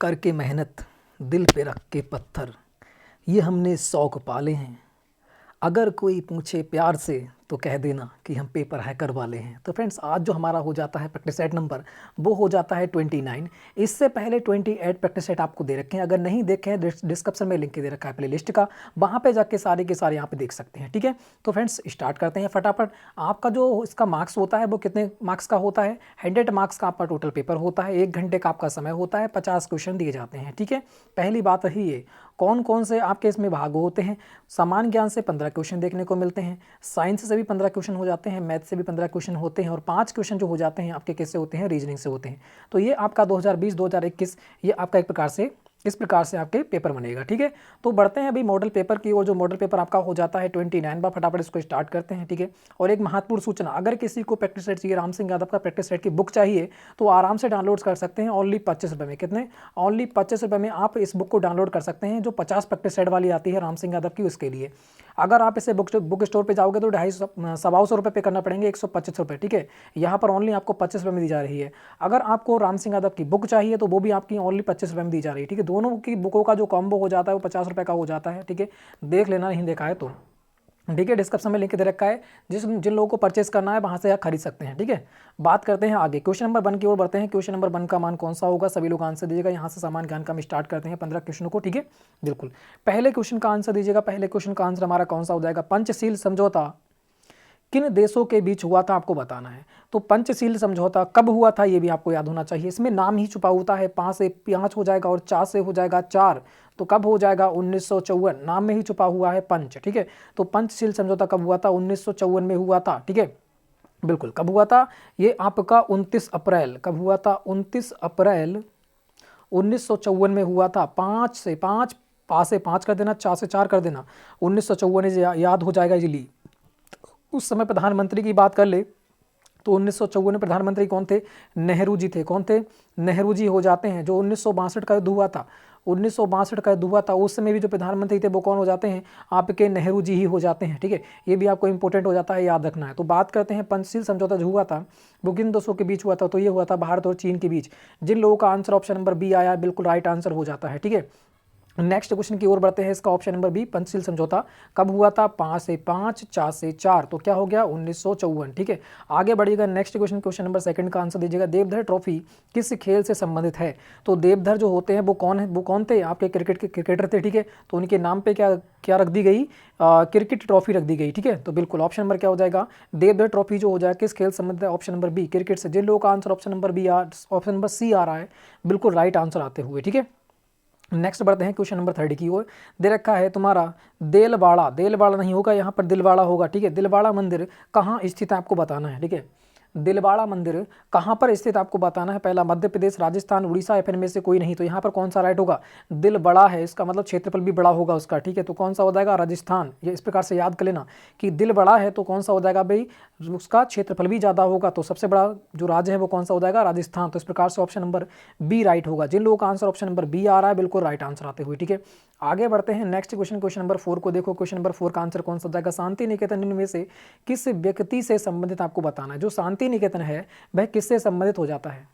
करके मेहनत दिल पे रख के पत्थर, ये हमने शौक पाले हैं। अगर कोई पूछे प्यार से तो कह देना कि हम पेपर हैकर वाले हैं। तो फ्रेंड्स, आज जो हमारा हो जाता है प्रैक्टिस सेट नंबर, वो हो जाता है 29। इससे पहले 28 प्रैक्टिस सेट आपको दे रखे हैं। अगर नहीं देखे हैं, डिस्क्रिप्शन में लिंक दे रखा है प्ले लिस्ट का, वहाँ पे जाके सारे के सारे यहाँ पे देख सकते हैं। ठीक है, तो फ्रेंड्स स्टार्ट करते हैं फटाफट। आपका जो इसका मार्क्स होता है वो कितने मार्क्स का होता है? 100 मार्क्स का आपका टोटल पेपर होता है। 1 घंटे का आपका समय होता है। 50 क्वेश्चन दिए जाते हैं। ठीक है, पहली बात रही है कौन कौन से आपके इसमें भाग होते हैं। सामान्य ज्ञान से 15 क्वेश्चन देखने को मिलते हैं, साइंस से भी 15 क्वेश्चन हो जाते हैं, मैथ से भी 15 क्वेश्चन होते हैं, और 5 क्वेश्चन जो हो जाते हैं आपके किससे होते हैं? रीजनिंग से होते हैं। तो ये आपका 2020-2021 ये आपका एक प्रकार से इस प्रकार से आपके पेपर बनेगा। ठीक है, तो बढ़ते हैं अभी मॉडल पेपर की ओर। जो मॉडल पेपर आपका हो जाता है 29 बार, फटाफट इसको स्टार्ट करते हैं। ठीक है, और एक महत्वपूर्ण सूचना, अगर किसी को प्रैक्टिस सेट चाहिए, राम सिंह यादव का प्रैक्टिस सेट की बुक चाहिए, तो आराम से डाउनलोड कर सकते हैं। ओनली 25 रुपये में। कितने? ओनली 25 रुपये में आप इस बुक को डाउनलोड कर सकते हैं, जो 50 प्रैक्टिस सेट वाली आती है राम सिंह यादव की, उसके लिए। अगर आप इसे बुक स्टोर पे जाओगे तो 250 रुपये पे करना पड़ेंगे, 125 रुपये। ठीक है, यहाँ पर ओनली आपको 25 रुपये में दी जा रही है। अगर आपको राम सिंह यादव की बुक चाहिए तो वो भी आपकी ओनली 25 रुपये में दी जा रही है। ठीक है, दोनों की बुकों का जो कॉम्बो हो जाता है वो 50 रुपये का हो जाता है। ठीक है, देख लेना, नहीं देखा है तो। ठीक है, डिस्क्रिप्शन में लिंक दे रखा है, जिन लोगों को परचेस करना है वहाँ से आप खरीद सकते हैं। ठीक है, बात करते हैं आगे। क्वेश्चन नंबर 1 की ओर बढ़ते हैं। क्वेश्चन नंबर 1 का मान कौन सा होगा? सभी लोग आंसर दीजिएगा। यहाँ से सामान्य ज्ञान का हम स्टार्ट करते हैं 15 क्वेश्चनों को। ठीक है, बिल्कुल पहले क्वेश्चन का आंसर दीजिएगा। पहले क्वेश्चन का आंसर हमारा कौन सा हो जाएगा? पंचशील समझौता किन देशों के बीच हुआ था, आपको बताना है। तो पंचशील समझौता कब हुआ था ये भी आपको याद होना चाहिए। इसमें नाम ही छुपा होता है। 5 से 5 हो जाएगा और 4 से हो जाएगा 4, तो कब हो जाएगा? 1954। नाम में ही छुपा हुआ है पंच। ठीक है, तो पंचशील समझौता कब हुआ था? 1954 में हुआ था। ठीक है, बिल्कुल। कब हुआ था? ये आपका 29 अप्रैल। कब हुआ था? 29 अप्रैल 1954 में हुआ था। 5 से 5, 5 से 5 कर देना, 4 से 4 कर देना, 1954 याद हो जाएगा इजीली। उस समय प्रधानमंत्री की बात कर ले तो 1954 में प्रधानमंत्री कौन थे? नेहरू जी थे। कौन थे? नेहरू जी हो जाते हैं। जो 1962 का युद्ध हुआ था, 1962 का युद्ध हुआ था, उस समय भी जो प्रधानमंत्री थे वो कौन हो जाते हैं? आपके नेहरू जी ही हो जाते हैं। ठीक है, ये भी आपको इंपॉर्टेंट हो जाता है, याद रखना है। तो बात करते हैं पंचशील समझौता जो हुआ था वो किन देशों के बीच हुआ था? तो ये हुआ था भारत और चीन के बीच। जिन लोगों का आंसर ऑप्शन नंबर बी आया, बिल्कुल राइट आंसर हो जाता है। ठीक है, नेक्स्ट क्वेश्चन की ओर बढ़ते हैं। इसका ऑप्शन नंबर बी, पंचशील समझौता कब हुआ था? 5 से 5, 4 से 4, तो क्या हो गया? 1954। ठीक है, आगे बढ़िएगा। नेक्स्ट क्वेश्चन, क्वेश्चन नंबर 2 का आंसर दीजिएगा। देवधर ट्रॉफी किस खेल से संबंधित है? तो देवधर जो होते हैं वो कौन है? वो कौन थे? आपके क्रिकेट के क्रिकेटर थे। ठीक है, तो उनके नाम पे क्या क्या रख दी गई? क्रिकेट ट्रॉफी रख दी गई। ठीक है, तो बिल्कुल ऑप्शन नंबर क्या हो जाएगा? देवधर ट्रॉफी जो हो जाएगा किस खेल से संबंधित है? ऑप्शन नंबर बी, क्रिकेट से। जिन लोगों का answer option number B option number C आ रहा है, बिल्कुल राइट आंसर आते हुए। ठीक है, नेक्स्ट बढ़ते हैं क्वेश्चन नंबर 3 की ओर। दे रखा है तुम्हारा देलवाड़ा, देलवाड़ा नहीं होगा, यहाँ पर दिलवाड़ा होगा। ठीक है, दिलवाड़ा मंदिर कहाँ स्थित है आपको बताना है। ठीक है, दिलवाड़ा मंदिर कहाँ पर स्थित आपको बताना है। पहला मध्य प्रदेश, राजस्थान, उड़ीसा, या फिर में से कोई नहीं। तो यहाँ पर कौन सा राइट होगा? दिल बड़ा है, इसका मतलब क्षेत्रफल भी बड़ा होगा उसका। ठीक है, तो कौन सा हो जाएगा? राजस्थान। ये इस प्रकार से याद कर लेना कि दिल बड़ा है तो कौन सा हो जाएगा भाई? उसका क्षेत्रफल भी ज़्यादा होगा, तो सबसे बड़ा जो राज्य है वो कौन सा हो जाएगा? राजस्थान। तो इस प्रकार से ऑप्शन नंबर बी राइट होगा। जिन लोगों का आंसर ऑप्शन नंबर बी आ रहा है, बिल्कुल राइट आंसर आते हुए। ठीक है, आगे बढ़ते हैं। नेक्स्ट क्वेश्चन, क्वेश्चन नंबर 4 को देखो। क्वेश्चन नंबर 4 का आंसर कौन सा हो जाएगा? शांति निकेतन इनमें से किस व्यक्ति से संबंधित आपको बताना है। जो शांति निकेतन है वह किससे संबंधित हो जाता है?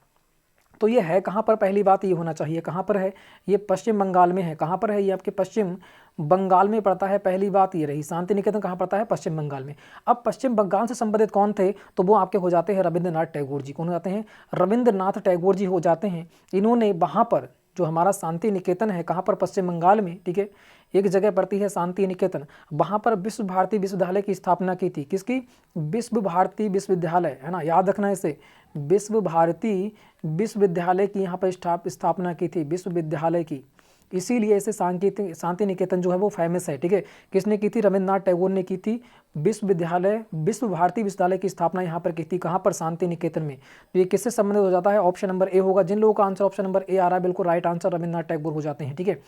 तो ये है कहाँ पर? पहली बात ये होना चाहिए कहाँ पर है? ये पश्चिम बंगाल में है। कहाँ पर है? ये आपके पश्चिम बंगाल में पड़ता है। पहली बात ये रही। शांति निकेतन कहाँ पड़ता है? पश्चिम बंगाल में। अब पश्चिम बंगाल से संबंधित कौन थे? तो वो आपके हो जाते हैं रविंद्रनाथ टैगोर जी। कौन हो जाते हैं? रविंद्रनाथ टैगोर जी हो जाते हैं। इन्होंने वहाँ पर जो हमारा शांति निकेतन है, कहाँ पर? पश्चिम बंगाल में। ठीक है, एक जगह पड़ती है शांति निकेतन, वहाँ पर विश्व भारती विश्वविद्यालय की स्थापना की थी। किसकी? विश्व भारती विश्वविद्यालय, है ना, याद रखना इसे। विश्व भारती विश्वविद्यालय की यहाँ पर स्थापना की थी, विश्वविद्यालय की। इसीलिए इसे शांति निकेतन जो है वो फेमस है। ठीक है, किसने की थी? रविंद्रनाथ टैगोर ने की थी। विश्वविद्यालय विश्व भारती विश्वविद्यालय की स्थापना यहाँ पर की थी। कहाँ पर? शांति निकेतन में। तो ये किससे संबंधित हो जाता है? ऑप्शन नंबर ए होगा। जिन लोगों का आंसर ऑप्शन नंबर ए आ रहा है, बिल्कुल राइट आंसर रविंद्रनाथ टैगोर हो जाते हैं। ठीक है,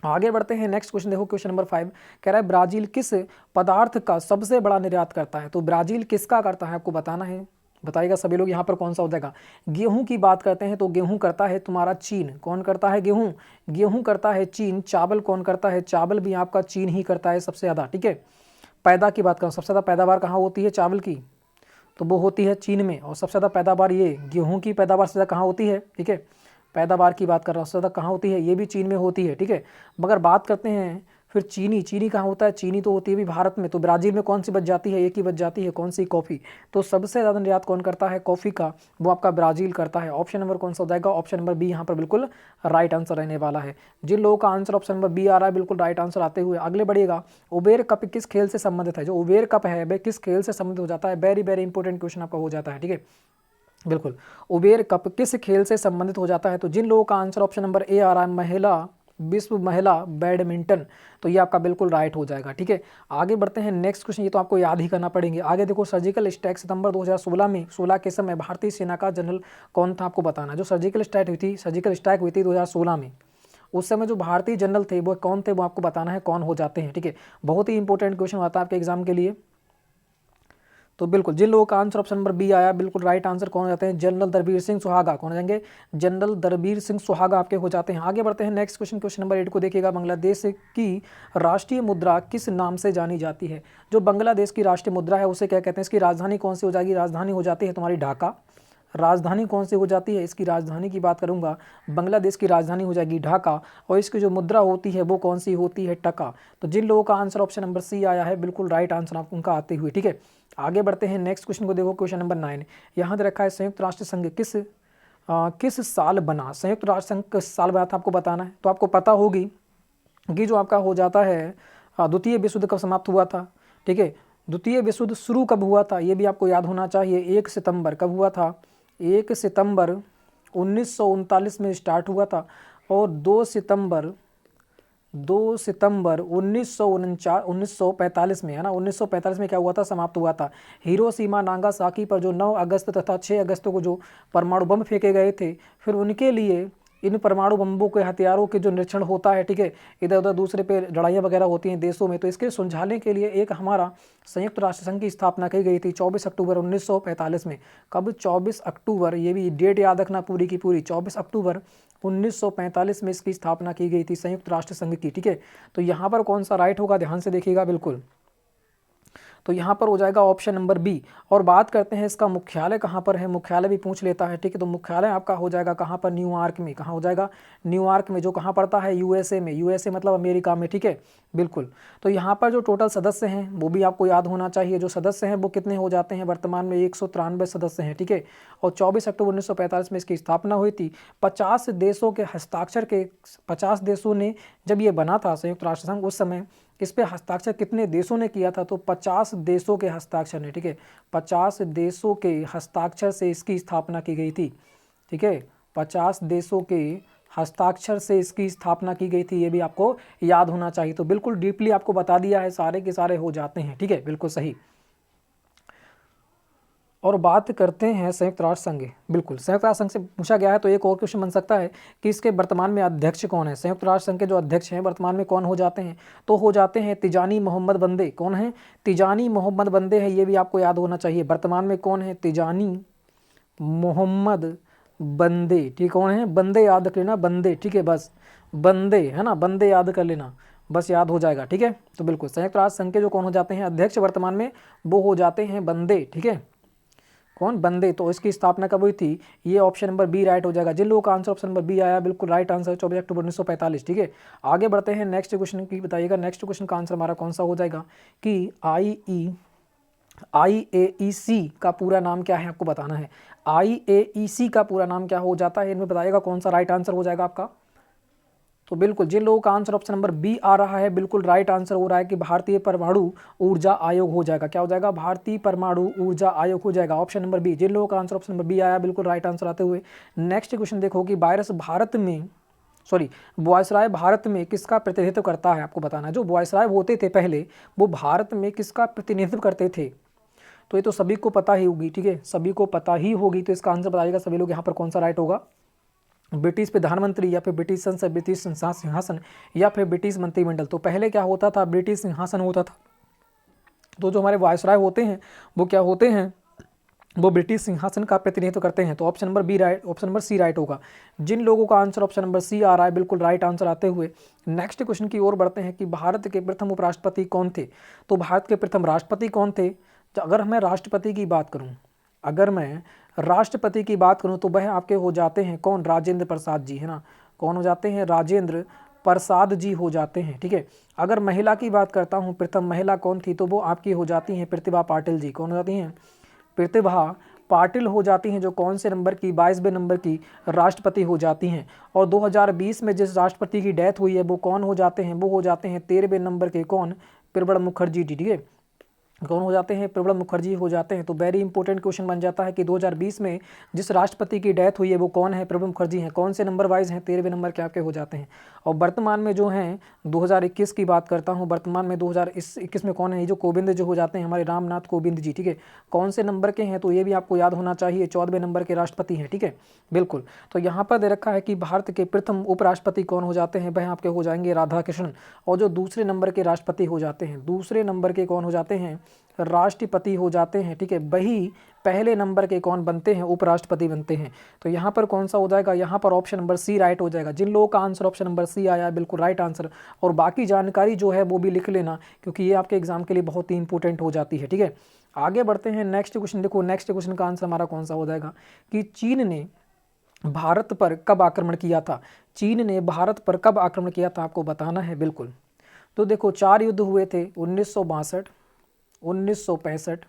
आगे बढ़ते हैं। नेक्स्ट क्वेश्चन देखो, क्वेश्चन नंबर 5 कह रहा है ब्राजील किस पदार्थ का सबसे बड़ा निर्यात करता है? तो ब्राजील किसका करता है आपको बताना है। बताइएगा सभी लोग। यहाँ पर कौन सा हो जाएगा? गेहूं की बात करते हैं तो गेहूं करता है तुम्हारा चीन। कौन करता है? गेहूं। गेहूं करता है चीन। चावल कौन करता है? चावल भी आपका चीन ही करता है सबसे ज़्यादा। ठीक है, पैदा की बात करूँ, सबसे ज़्यादा पैदावार कहाँ होती है चावल की? तो वो होती है चीन में। और सबसे ज़्यादा पैदावार ये गेहूँ की पैदावार से ज़्यादा कहाँ होती है? ठीक है, पैदावार की बात कर रहा हूँ, सबसे ज़्यादा कहाँ होती है, ये भी चीन में होती है, ठीक है। मगर बात करते हैं फिर चीनी कहाँ होता है, चीनी तो होती है भी भारत में। तो ब्राज़ील में कौन सी बच जाती है, एक ही बच जाती है, कौन सी, कॉफ़ी। तो सबसे ज़्यादा निर्यात कौन करता है कॉफ़ी का, वो आपका ब्राज़ील करता है। ऑप्शन नंबर कौन सा हो जाएगा, ऑप्शन नंबर बी यहाँ पर बिल्कुल राइट आंसर रहने वाला है। जिन लोगों का आंसर ऑप्शन नंबर बी आ रहा है बिल्कुल राइट आंसर आते हुए आगे बढ़िएगा। उबेर कप किस खेल से संबंधित है, जो उबेर कप है वह किस खेल से संबंधित हो जाता है, वेरी वेरी इंपॉर्टेंट क्वेश्चन आपका हो जाता है, ठीक है। बिल्कुल, उबेर कप किस खेल से संबंधित हो जाता है, तो जिन लोगों का आंसर ऑप्शन नंबर ए आ रहा है महिला विश्व महिला बैडमिंटन, तो ये आपका बिल्कुल राइट हो जाएगा, ठीक है। आगे बढ़ते हैं नेक्स्ट क्वेश्चन, ये तो आपको याद ही करना पड़ेंगे। आगे देखो, सर्जिकल स्ट्राइक सितंबर 2016 में 16 के समय भारतीय सेना का जनरल कौन था, आपको बताना। जो सर्जिकल स्ट्राइक हुई थी 2016 में, उस समय जो भारतीय जनरल थे वो कौन थे, वो आपको बताना है कौन हो जाते हैं, ठीक है। बहुत ही इंपॉर्टेंट क्वेश्चन आता है आपके एग्जाम के लिए। तो बिल्कुल जिन लोगों का आंसर ऑप्शन नंबर बी आया बिल्कुल राइट आंसर कौन हो जाते हैं, जनरल दरबीर सिंह सुहागा। कौन हो जाएंगे, जनरल दरबीर सिंह सुहागा आपके हो जाते हैं। आगे बढ़ते हैं नेक्स्ट क्वेश्चन, क्वेश्चन नंबर 8 को देखिएगा। बांग्लादेश की राष्ट्रीय मुद्रा किस नाम से जानी जाती है। जो बांग्लादेश की राष्ट्रीय मुद्रा है उसे क्या कहते हैं, इसकी राजधानी कौन सी हो जाएगी, राजधानी हो जाती है तुम्हारी ढाका। राजधानी कौन सी हो जाती है, इसकी राजधानी की बात करूंगा, बांग्लादेश की राजधानी हो जाएगी ढाका। और इसकी जो मुद्रा होती है वो कौन सी होती है, टका। तो जिन लोगों का आंसर ऑप्शन नंबर सी आया है बिल्कुल राइट आंसर आप उनका आते हुए, ठीक है। आगे बढ़ते हैं नेक्स्ट क्वेश्चन को देखो, क्वेश्चन नंबर 9 यहाँ पे रखा है, संयुक्त राष्ट्र संघ किस साल बना। संयुक्त राष्ट्र संघ किस साल बना था आपको बताना है। तो आपको पता होगी कि जो आपका हो जाता है द्वितीय विश्व युद्ध कब समाप्त हुआ था, ठीक है। द्वितीय विश्व युद्ध शुरू कब हुआ था ये भी आपको याद होना चाहिए, 1 सितंबर कब हुआ था, 1 सितंबर 1939 में स्टार्ट हुआ था। और 2 सितंबर 1945 में, है ना, 1945 में क्या हुआ था, समाप्त हुआ था। हिरोशिमा नागासाकी पर जो 9 अगस्त तथा 6 अगस्त को जो परमाणु बम फेंके गए थे, फिर उनके लिए इन परमाणु बम्बों के हथियारों के जो निरीक्षण होता है, ठीक है, इधर उधर दूसरे पे लड़ाइयाँ वगैरह होती हैं देशों में, तो इसके सुलझाने के लिए एक हमारा संयुक्त राष्ट्र संघ की स्थापना की गई थी 24 अक्टूबर 1945 में। कब, 24 अक्टूबर, ये भी डेट याद रखना पूरी की पूरी, 24 अक्टूबर 1945 में इसकी स्थापना की गई थी संयुक्त राष्ट्र संघ की, ठीक है। तो यहाँ पर कौन सा राइट होगा, ध्यान से देखिएगा बिल्कुल। तो यहाँ पर हो जाएगा ऑप्शन नंबर बी। और बात करते हैं इसका मुख्यालय कहाँ पर है, मुख्यालय भी पूछ लेता है, ठीक है। तो मुख्यालय आपका हो जाएगा कहाँ पर, न्यूयॉर्क में। कहाँ हो जाएगा, न्यूयॉर्क में, जो कहाँ पड़ता है, यूएसए में। यूएसए मतलब अमेरिका में, ठीक है, बिल्कुल। तो यहाँ पर जो टोटल सदस्य हैं वो भी आपको याद होना चाहिए। जो सदस्य हैं वो कितने हो जाते हैं, वर्तमान में 193 सदस्य हैं, ठीक है। और 24 अक्टूबर 1945 में इसकी स्थापना हुई थी। 50 देशों के हस्ताक्षर के, 50 देशों ने जब ये बना था संयुक्त राष्ट्र संघ, उस समय इस पे हस्ताक्षर कितने देशों ने किया था, तो 50 देशों के हस्ताक्षर ने, ठीक है, 50 देशों के हस्ताक्षर से इसकी स्थापना की गई थी, ठीक है। 50 देशों के हस्ताक्षर से इसकी स्थापना की गई थी, ये भी आपको याद होना चाहिए। तो बिल्कुल डीपली आपको बता दिया है, सारे के सारे हो जाते हैं, ठीक है, बिल्कुल सही। और बात करते हैं संयुक्त राष्ट्र संघ, बिल्कुल संयुक्त राष्ट्र संघ से पूछा गया है, तो एक और क्वेश्चन बन सकता है कि इसके वर्तमान में अध्यक्ष कौन है। संयुक्त राष्ट्र संघ के जो अध्यक्ष हैं वर्तमान में कौन हो जाते हैं, तो हो जाते हैं तिजानी मोहम्मद बंदे। कौन है, तिजानी मोहम्मद बंदे हैं, ये भी आपको याद होना चाहिए। वर्तमान में कौन है, तिजानी मोहम्मद बंदे, ठीक, कौन है, बंदे याद कर लेना, बंदे, ठीक है, बस बंदे, है ना, बंदे याद कर लेना, बस याद हो जाएगा, ठीक है। तो बिल्कुल संयुक्त राष्ट्र संघ के जो कौन हो जाते हैं अध्यक्ष वर्तमान में, वो हो जाते हैं बंदे, ठीक है, कौन, बंदे। तो इसकी स्थापना कब हुई थी, ये ऑप्शन नंबर बी राइट हो जाएगा। जिन लोगों का आंसर ऑप्शन नंबर बी आया बिल्कुल राइट आंसर, 24 अक्टूबर 1945, ठीक है। आगे बढ़ते हैं नेक्स्ट क्वेश्चन की बताइएगा। नेक्स्ट क्वेश्चन का आंसर हमारा कौन सा हो जाएगा कि IAEC का पूरा नाम क्या है, आपको बताना है। IAEC का पूरा नाम क्या हो जाता है, इनमें बताइएगा कौन सा राइट आंसर हो जाएगा आपका। तो बिल्कुल जिन लोगों का आंसर ऑप्शन नंबर बी आ रहा है बिल्कुल राइट आंसर हो रहा है कि भारतीय परमाणु ऊर्जा आयोग हो जाएगा। क्या हो जाएगा, भारतीय परमाणु ऊर्जा आयोग हो जाएगा, ऑप्शन नंबर बी। जिन लोगों का आंसर ऑप्शन नंबर बी आया बिल्कुल राइट आंसर आते हुए नेक्स्ट क्वेश्चन देखो कि वॉयसराय भारत में किसका प्रतिनिधित्व करता है, आपको बताना है। जो वॉयसराय होते थे पहले वो भारत में किसका प्रतिनिधित्व करते थे, तो ये तो सभी को पता ही होगी, ठीक है, सभी को पता ही होगी। तो इसका आंसर बताइएगा सभी लोग यहाँ पर कौन सा राइट होगा, ब्रिटिश प्रधानमंत्री या फिर ब्रिटिश संसद, ब्रिटिश सिंहासन या फिर ब्रिटिश मंत्रिमंडल। तो पहले क्या होता था, ब्रिटिश सिंहासन होता था। तो जो हमारे वायसराय होते हैं वो क्या होते हैं, वो ब्रिटिश सिंहासन का प्रतिनिधित्व करते हैं। तो option number B right, option number C right होगा। जिन लोगों का आंसर ऑप्शन नंबर सी आ रहा है बिल्कुल राइट आंसर आते हुए नेक्स्ट क्वेश्चन की ओर बढ़ते हैं कि भारत के प्रथम उपराष्ट्रपति कौन थे। तो भारत के प्रथम राष्ट्रपति कौन थे, तो अगर मैं राष्ट्रपति की बात करूं, अगर मैं राष्ट्रपति की बात करूं तो वह आपके हो जाते हैं कौन, राजेंद्र प्रसाद जी, है ना। कौन हो जाते हैं, राजेंद्र प्रसाद जी हो जाते हैं, ठीक है। अगर महिला की बात करता हूं, प्रथम महिला कौन थी, तो वो आपकी हो जाती हैं प्रतिभा पाटिल जी। कौन हो जाती हैं, प्रतिभा पाटिल हो जाती हैं, जो कौन से नंबर की, 22वें नंबर की राष्ट्रपति हो जाती हैं। और 2020 में जिस राष्ट्रपति की डेथ हुई है वो कौन हो जाते हैं, वो हो जाते हैं 13वें नंबर के कौन, प्रणब मुखर्जी जी, ठीक है। कौन हो जाते हैं, प्रणब मुखर्जी हो जाते हैं। तो वेरी इंपॉर्टेंट क्वेश्चन बन जाता है कि 2020 में जिस राष्ट्रपति की डेथ हुई है वो कौन है, प्रणब मुखर्जी हैं। कौन से नंबर वाइज हैं, 13वें नंबर के आपके हो जाते हैं। और वर्तमान में जो हैं 2021 की बात करता हूँ, वर्तमान में 2021 में कौन है, ये जो कोविंद जो हो जाते हैं हमारे रामनाथ कोविंद जी, ठीक है। कौन से नंबर के हैं, तो ये भी आपको याद होना चाहिए, 14वें नंबर के राष्ट्रपति हैं, ठीक है, बिल्कुल। तो यहाँ पर दे रखा है कि भारत के प्रथम उपराष्ट्रपति कौन हो जाते हैं, वह आपके हो जाएंगे राधा कृष्णन। और जो दूसरे नंबर के राष्ट्रपति हो जाते हैं, दूसरे नंबर के कौन हो जाते हैं, राष्ट्रपति हो जाते हैं, ठीक है। वही पहले नंबर के कौन बनते हैं, उपराष्ट्रपति बनते हैं। तो यहाँ पर कौन सा हो जाएगा, यहाँ पर ऑप्शन नंबर सी राइट हो जाएगा। जिन लोगों का आंसर ऑप्शन नंबर सी आया है बिल्कुल राइट आंसर। और बाकी जानकारी जो है वो भी लिख लेना, क्योंकि ये आपके एग्जाम के लिए बहुत ही इंपॉर्टेंट हो जाती है, ठीक है। आगे बढ़ते हैं, नेक्स्ट क्वेश्चन देखो, नेक्स्ट क्वेश्चन का आंसर हमारा कौन सा हो जाएगा कि चीन ने भारत पर कब आक्रमण किया था। चीन ने भारत पर कब आक्रमण किया था, आपको बताना है, बिल्कुल। तो देखो 4 युद्ध हुए थे, 1962, 1965,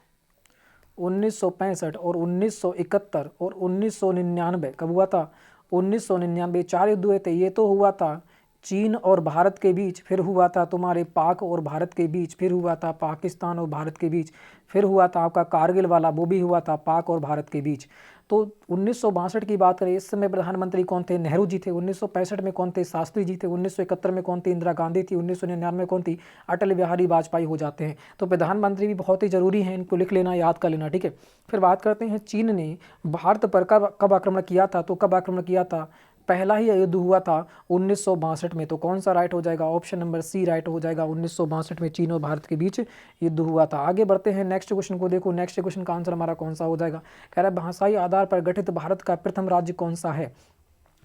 1965 और 1971 और 1999। कब हुआ था, 1999, 4 युद्ध हुए थे। ये तो हुआ था चीन और भारत के बीच, फिर हुआ था तुम्हारे पाक और भारत के बीच, फिर हुआ था पाकिस्तान और भारत के बीच, फिर हुआ था आपका कारगिल वाला, वो भी हुआ था पाक और भारत के बीच। तो 1962 की बात करें, इस समय प्रधानमंत्री कौन थे, नेहरू जी थे। 1965 में कौन थे, शास्त्री जी थे। 1971 में कौन थी, इंदिरा गांधी थी। 1999 में कौन थी, अटल बिहारी वाजपेयी हो जाते हैं। तो प्रधानमंत्री भी बहुत ही जरूरी हैं, इनको लिख लेना, याद कर लेना, ठीक है। फिर बात करते हैं चीन ने भारत पर कब आक्रमण किया था। तो कब आक्रमण किया था, पहला ही युद्ध हुआ था 1962 में। तो कौन सा राइट हो जाएगा, ऑप्शन नंबर सी राइट हो जाएगा। 1962 में चीन और भारत के बीच युद्ध हुआ था। आगे बढ़ते हैं, नेक्स्ट क्वेश्चन को देखो, नेक्स्ट क्वेश्चन का आंसर हमारा कौन सा हो जाएगा। कह रहा है भाषाई आधार पर गठित भारत का प्रथम राज्य कौन सा है।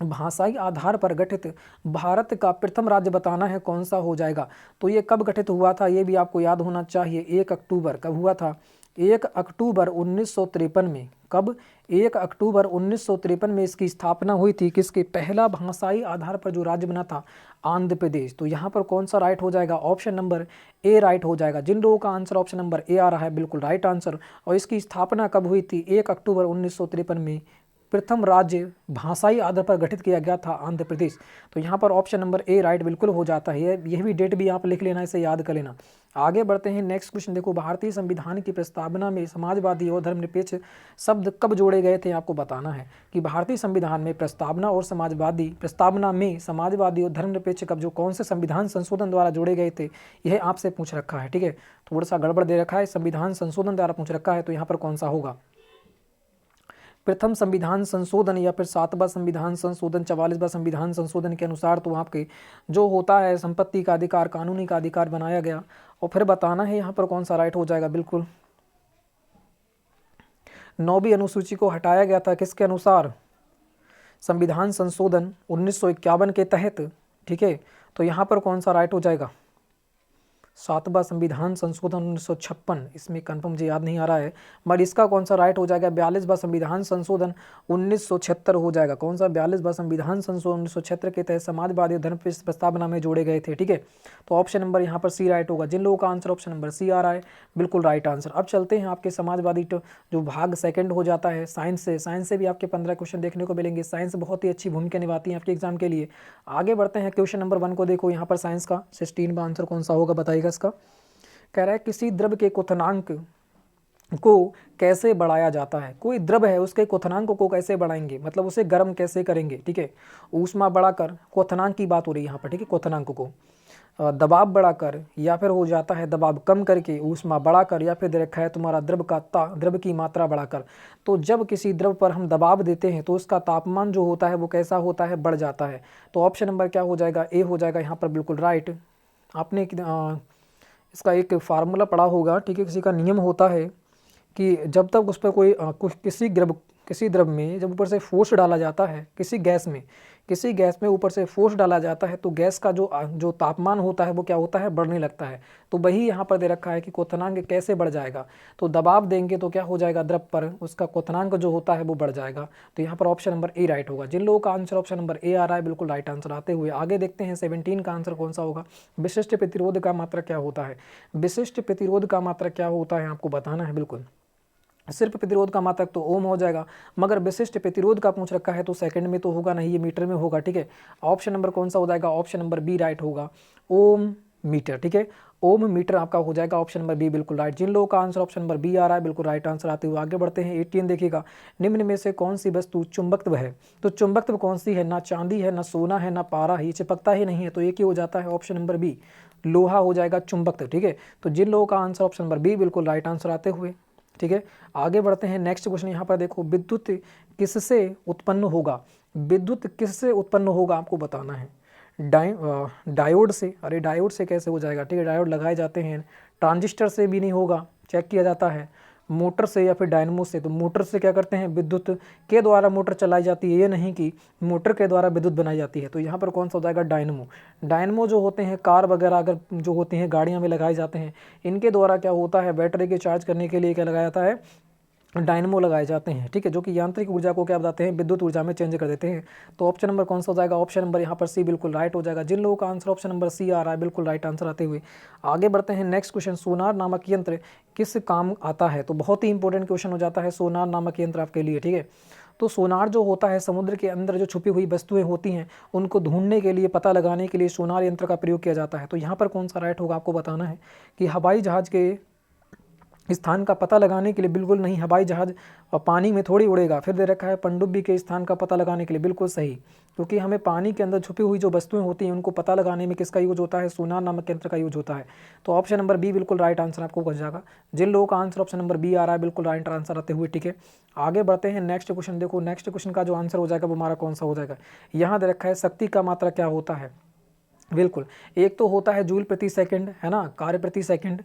भाषाई आधार पर गठित भारत का प्रथम राज्य बताना है, कौन सा हो जाएगा। तो ये कब गठित हुआ था, ये भी आपको याद होना चाहिए। 1 अक्टूबर, कब हुआ था, 1 अक्टूबर 1953 में। कब, 1 अक्टूबर 1953 में इसकी स्थापना हुई थी। किसके, पहला भाषाई आधार पर जो राज्य बना था, आंध्र प्रदेश। तो यहाँ पर कौन सा राइट हो जाएगा, ऑप्शन नंबर ए राइट हो जाएगा। जिन लोगों का आंसर ऑप्शन नंबर ए आ रहा है बिल्कुल राइट आंसर। और इसकी स्थापना कब हुई थी, 1 अक्टूबर 1953 में प्रथम राज्य भाषाई आधार पर गठित किया गया था, आंध्र प्रदेश। तो यहाँ पर ऑप्शन नंबर ए राइट बिल्कुल हो जाता है। यह भी डेट भी आप लिख लेना, इसे याद कर लेना। आगे बढ़ते हैं, नेक्स्ट क्वेश्चन देखो, भारतीय संविधान की प्रस्तावना में समाजवादी और धर्मनिरपेक्ष शब्द कब जोड़े गए थे, आपको बताना है कि भारतीय संविधान में प्रस्तावना में समाजवादी और धर्मनिरपेक्ष कब, जो कौन से संविधान संशोधन द्वारा जोड़े गए थे, यह आपसे पूछ रखा है, ठीक है। थोड़ा सा गड़बड़ दे रखा है, संविधान संशोधन द्वारा पूछ रखा है। तो यहाँ पर कौन सा होगा, प्रथम संविधान संशोधन या फिर 7वां संविधान संशोधन, 44वां संविधान संशोधन के अनुसार तो आपके जो होता है संपत्ति का अधिकार, कानूनी का अधिकार बनाया गया। और फिर बताना है यहाँ पर कौन सा राइट हो जाएगा, बिल्कुल 9वीं अनुसूची को हटाया गया था, किसके अनुसार, संविधान संशोधन 1951 के तहत, ठीक है। तो यहाँ पर कौन सा राइट हो जाएगा, 7वां संविधान संशोधन 1956, इसमें कन्फर्म मुझे याद नहीं आ रहा है, बट इसका कौन सा राइट हो जाएगा, 42वां संविधान संशोधन 1976 हो जाएगा। कौन सा, 42वां संविधान संशोधन 1976 के तहत समाजवादी और धर्मनिरपेक्ष प्रस्तावना में जोड़े गए थे, ठीक है। तो ऑप्शन नंबर यहाँ पर सी राइट होगा। जिन लोगों का आंसर ऑप्शन नंबर सी आ रहा है बिल्कुल राइट आंसर। अब चलते हैं आपके समाजवादी जो भाग सेकंड हो जाता है साइंस से। साइंस से भी आपके 15 क्वेश्चन देखने को मिलेंगे। साइंस बहुत ही अच्छी भूमिका निभाती है आपके एग्जाम के लिए। आगे बढ़ते हैं, क्वेश्चन नंबर 1 को देखो, यहाँ पर साइंस का 16 का आंसर कौन सा होगा, बताइएगा इसका। कह रहा है किसी द्रव के क्वथनांक को कैसे बढ़ाया जाता है। कोई द्रव है, उसके क्वथनांक को कैसे बढ़ाएंगे, मतलब उसे गर्म कैसे करेंगे, ठीक है। ऊष्मा बढ़ाकर, क्वथनांक की बात हो रही है यहाँ पर, ठीक है। क्वथनांक को दबाव बढ़ाकर, या फिर हो जाता है दबाव कम करके, ऊष्मा बढ़ाकर, या फिर रखा है तुम्हारा द्रव की मात्रा बढ़ाकर। तो जब किसी द्रव पर हम दबाव देते हैं तो उसका तापमान जो होता है वो कैसा होता है, बढ़ जाता है। तो ऑप्शन नंबर क्या हो जाएगा, ए हो जाएगा यहाँ पर बिल्कुल राइट। आपने इसका एक फार्मूला पढ़ा होगा, ठीक है। किसी का नियम होता है कि जब तक उस पर कोई किसी द्रव में जब ऊपर से फोर्स डाला जाता है, किसी गैस में ऊपर से फोर्स डाला जाता है तो गैस का जो तापमान होता है वो क्या होता है, बढ़ने लगता है। तो वही यहाँ पर दे रखा है कि क्वथनांक कैसे बढ़ जाएगा। तो दबाव देंगे तो क्या हो जाएगा, द्रव पर उसका क्वथनांक जो होता है वो बढ़ जाएगा। तो यहाँ पर ऑप्शन नंबर ए राइट होगा। जिन लोगों का आंसर ऑप्शन नंबर ए आ रहा है बिल्कुल राइट आंसर आते हुए आगे देखते हैं 17 का आंसर कौन सा होगा। विशिष्ट प्रतिरोध का मात्रक क्या होता है, विशिष्ट प्रतिरोध का मात्रक क्या होता है आपको बताना है। बिल्कुल सिर्फ प्रतिरोध का मात्रक तो ओम हो जाएगा, मगर विशिष्ट प्रतिरोध का पूछ रखा है तो सेकंड में तो होगा नहीं, ये मीटर में होगा। ठीक है, ऑप्शन नंबर कौन सा हो जाएगा, ऑप्शन नंबर बी राइट होगा, ओम मीटर। ठीक है, ओम मीटर आपका हो जाएगा ऑप्शन नंबर बी बिल्कुल राइट। जिन लोगों का आंसर ऑप्शन नंबर बी आ रहा है बिल्कुल राइट आंसर आते हुए आगे बढ़ते हैं 18 देखिएगा। निम्न में से कौन सी वस्तु चुंबकत्व है, तो चुंबकत्व कौन सी है, ना चांदी है, ना सोना है, ना पारा है, ये चिपकता ही नहीं है, तो एक ही हो जाता है ऑप्शन नंबर बी, लोहा हो जाएगा चुंबकत्व। ठीक है, तो जिन लोगों का आंसर ऑप्शन नंबर बी बिल्कुल राइट आंसर आते हुए। ठीक है, आगे बढ़ते हैं नेक्स्ट क्वेश्चन। यहाँ पर देखो, विद्युत किससे उत्पन्न होगा, विद्युत किससे उत्पन्न होगा आपको बताना है। डायोड से, अरे डायोड से कैसे हो जाएगा। ठीक है, डायोड लगाए जाते हैं, ट्रांजिस्टर से भी नहीं होगा, चेक किया जाता है, मोटर से या फिर डायनमो से। तो मोटर से क्या करते हैं, विद्युत के द्वारा मोटर चलाई जाती है, ये नहीं कि मोटर के द्वारा विद्युत बनाई जाती है। तो यहाँ पर कौन सा हो जाएगा, डायनमो। डायनमो जो होते हैं कार वगैरह अगर जो होती हैं गाड़ियाँ में लगाए जाते हैं, इनके द्वारा क्या होता है, बैटरी के चार्ज करने के लिए क्या लगाया जाता है, डायनमो लगाए जाते हैं। ठीक है, जो कि यांत्रिक ऊर्जा को क्या बताते हैं, विद्युत ऊर्जा में चेंज कर देते हैं। तो ऑप्शन नंबर कौन सा हो जाएगा, ऑप्शन नंबर यहाँ पर सी बिल्कुल राइट हो जाएगा। जिन लोगों का आंसर ऑप्शन नंबर सी आ रहा है बिल्कुल राइट आंसर आते हुए आगे बढ़ते हैं नेक्स्ट क्वेश्चन। सोनार नामक यंत्र किस काम आता है, तो बहुत ही इंपॉर्टेंट क्वेश्चन हो जाता है सोनार नामक यंत्र आपके लिए। ठीक है, तो सोनार जो होता है समुद्र के अंदर जो छुपी हुई वस्तुएं होती हैं उनको ढूंढने के लिए, पता लगाने के लिए सोनार यंत्र का प्रयोग किया जाता है। तो यहाँ पर कौन सा राइट होगा आपको बताना है कि हवाई जहाज के स्थान का पता लगाने के लिए, बिल्कुल नहीं, हवाई जहाज पानी में थोड़ी उड़ेगा। फिर दे रखा है पनडुब्बी के स्थान का पता लगाने के लिए, बिल्कुल सही, क्योंकि हमें पानी के अंदर छुपी हुई जो वस्तुएं होती हैं उनको पता लगाने में किसका यूज होता है, सोनार नामक यंत्र का यूज होता है। तो ऑप्शन नंबर बी बिल्कुल राइट आंसर आपको हो जाएगा। जिन लोगों का आंसर ऑप्शन नंबर बी आ रहा है बिल्कुल राइट आंसर आते हुए। ठीक है, आगे बढ़ते हैं नेक्स्ट क्वेश्चन। देखो नेक्स्ट क्वेश्चन का जो आंसर हो जाएगा वो हमारा कौन सा हो जाएगा। यहाँ दे रखा है शक्ति का मात्रा क्या होता है। बिल्कुल, एक तो होता है जूल प्रति सेकंड, है ना, कार्य प्रति सेकंड,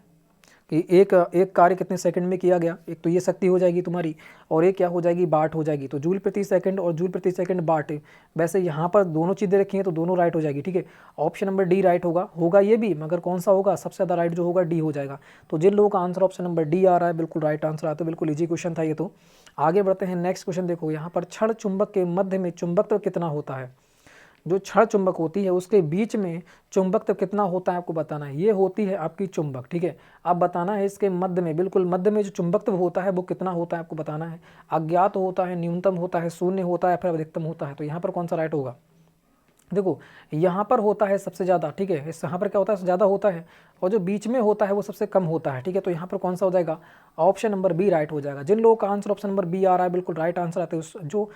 कि एक कार्य कितने सेकंड में किया गया, एक तो ये शक्ति हो जाएगी तुम्हारी, और एक क्या हो जाएगी, वाट हो जाएगी। तो जूल प्रति सेकंड और जूल प्रति सेकंड वाट, वैसे यहाँ पर दोनों चीज़ें रखी हैं तो दोनों राइट हो जाएगी। ठीक है, ऑप्शन नंबर डी राइट होगा ये भी, मगर कौन सा होगा, सबसे ज़्यादा राइट जो होगा डी हो जाएगा। तो जिन लोगों का आंसर ऑप्शन नंबर डी आ रहा है बिल्कुल राइट आंसर आता है, बिल्कुल ईजी क्वेश्चन था ये। तो आगे बढ़ते हैं नेक्स्ट क्वेश्चन। देखो यहाँ पर क्षण चुंबक के मध्य में चुंबकत्व कितना होता है, जो क्षण चुंबक होती है उसके बीच में चुंबकत्व कितना होता है आपको बताना है। ये होती है आपकी चुंबक। ठीक है, आप बताना है इसके मध्य में, बिल्कुल मध्य में जो चुंबकत्व होता है वो कितना होता है आपको बताना है। अज्ञात होता है, न्यूनतम होता है, शून्य होता है, फिर अधिकतम होता है। तो यहाँ पर कौन सा राइट होगा, देखो यहाँ पर होता है सबसे ज़्यादा। ठीक है, इस यहाँ पर क्या होता है, ज़्यादा होता है, और जो बीच में होता है वो सबसे कम होता है। ठीक है, तो यहाँ पर कौन सा हो जाएगा, ऑप्शन नंबर बी राइट हो जाएगा। जिन लोगों का आंसर ऑप्शन नंबर बी आ रहा है बिल्कुल राइट आंसर आते हैं। जो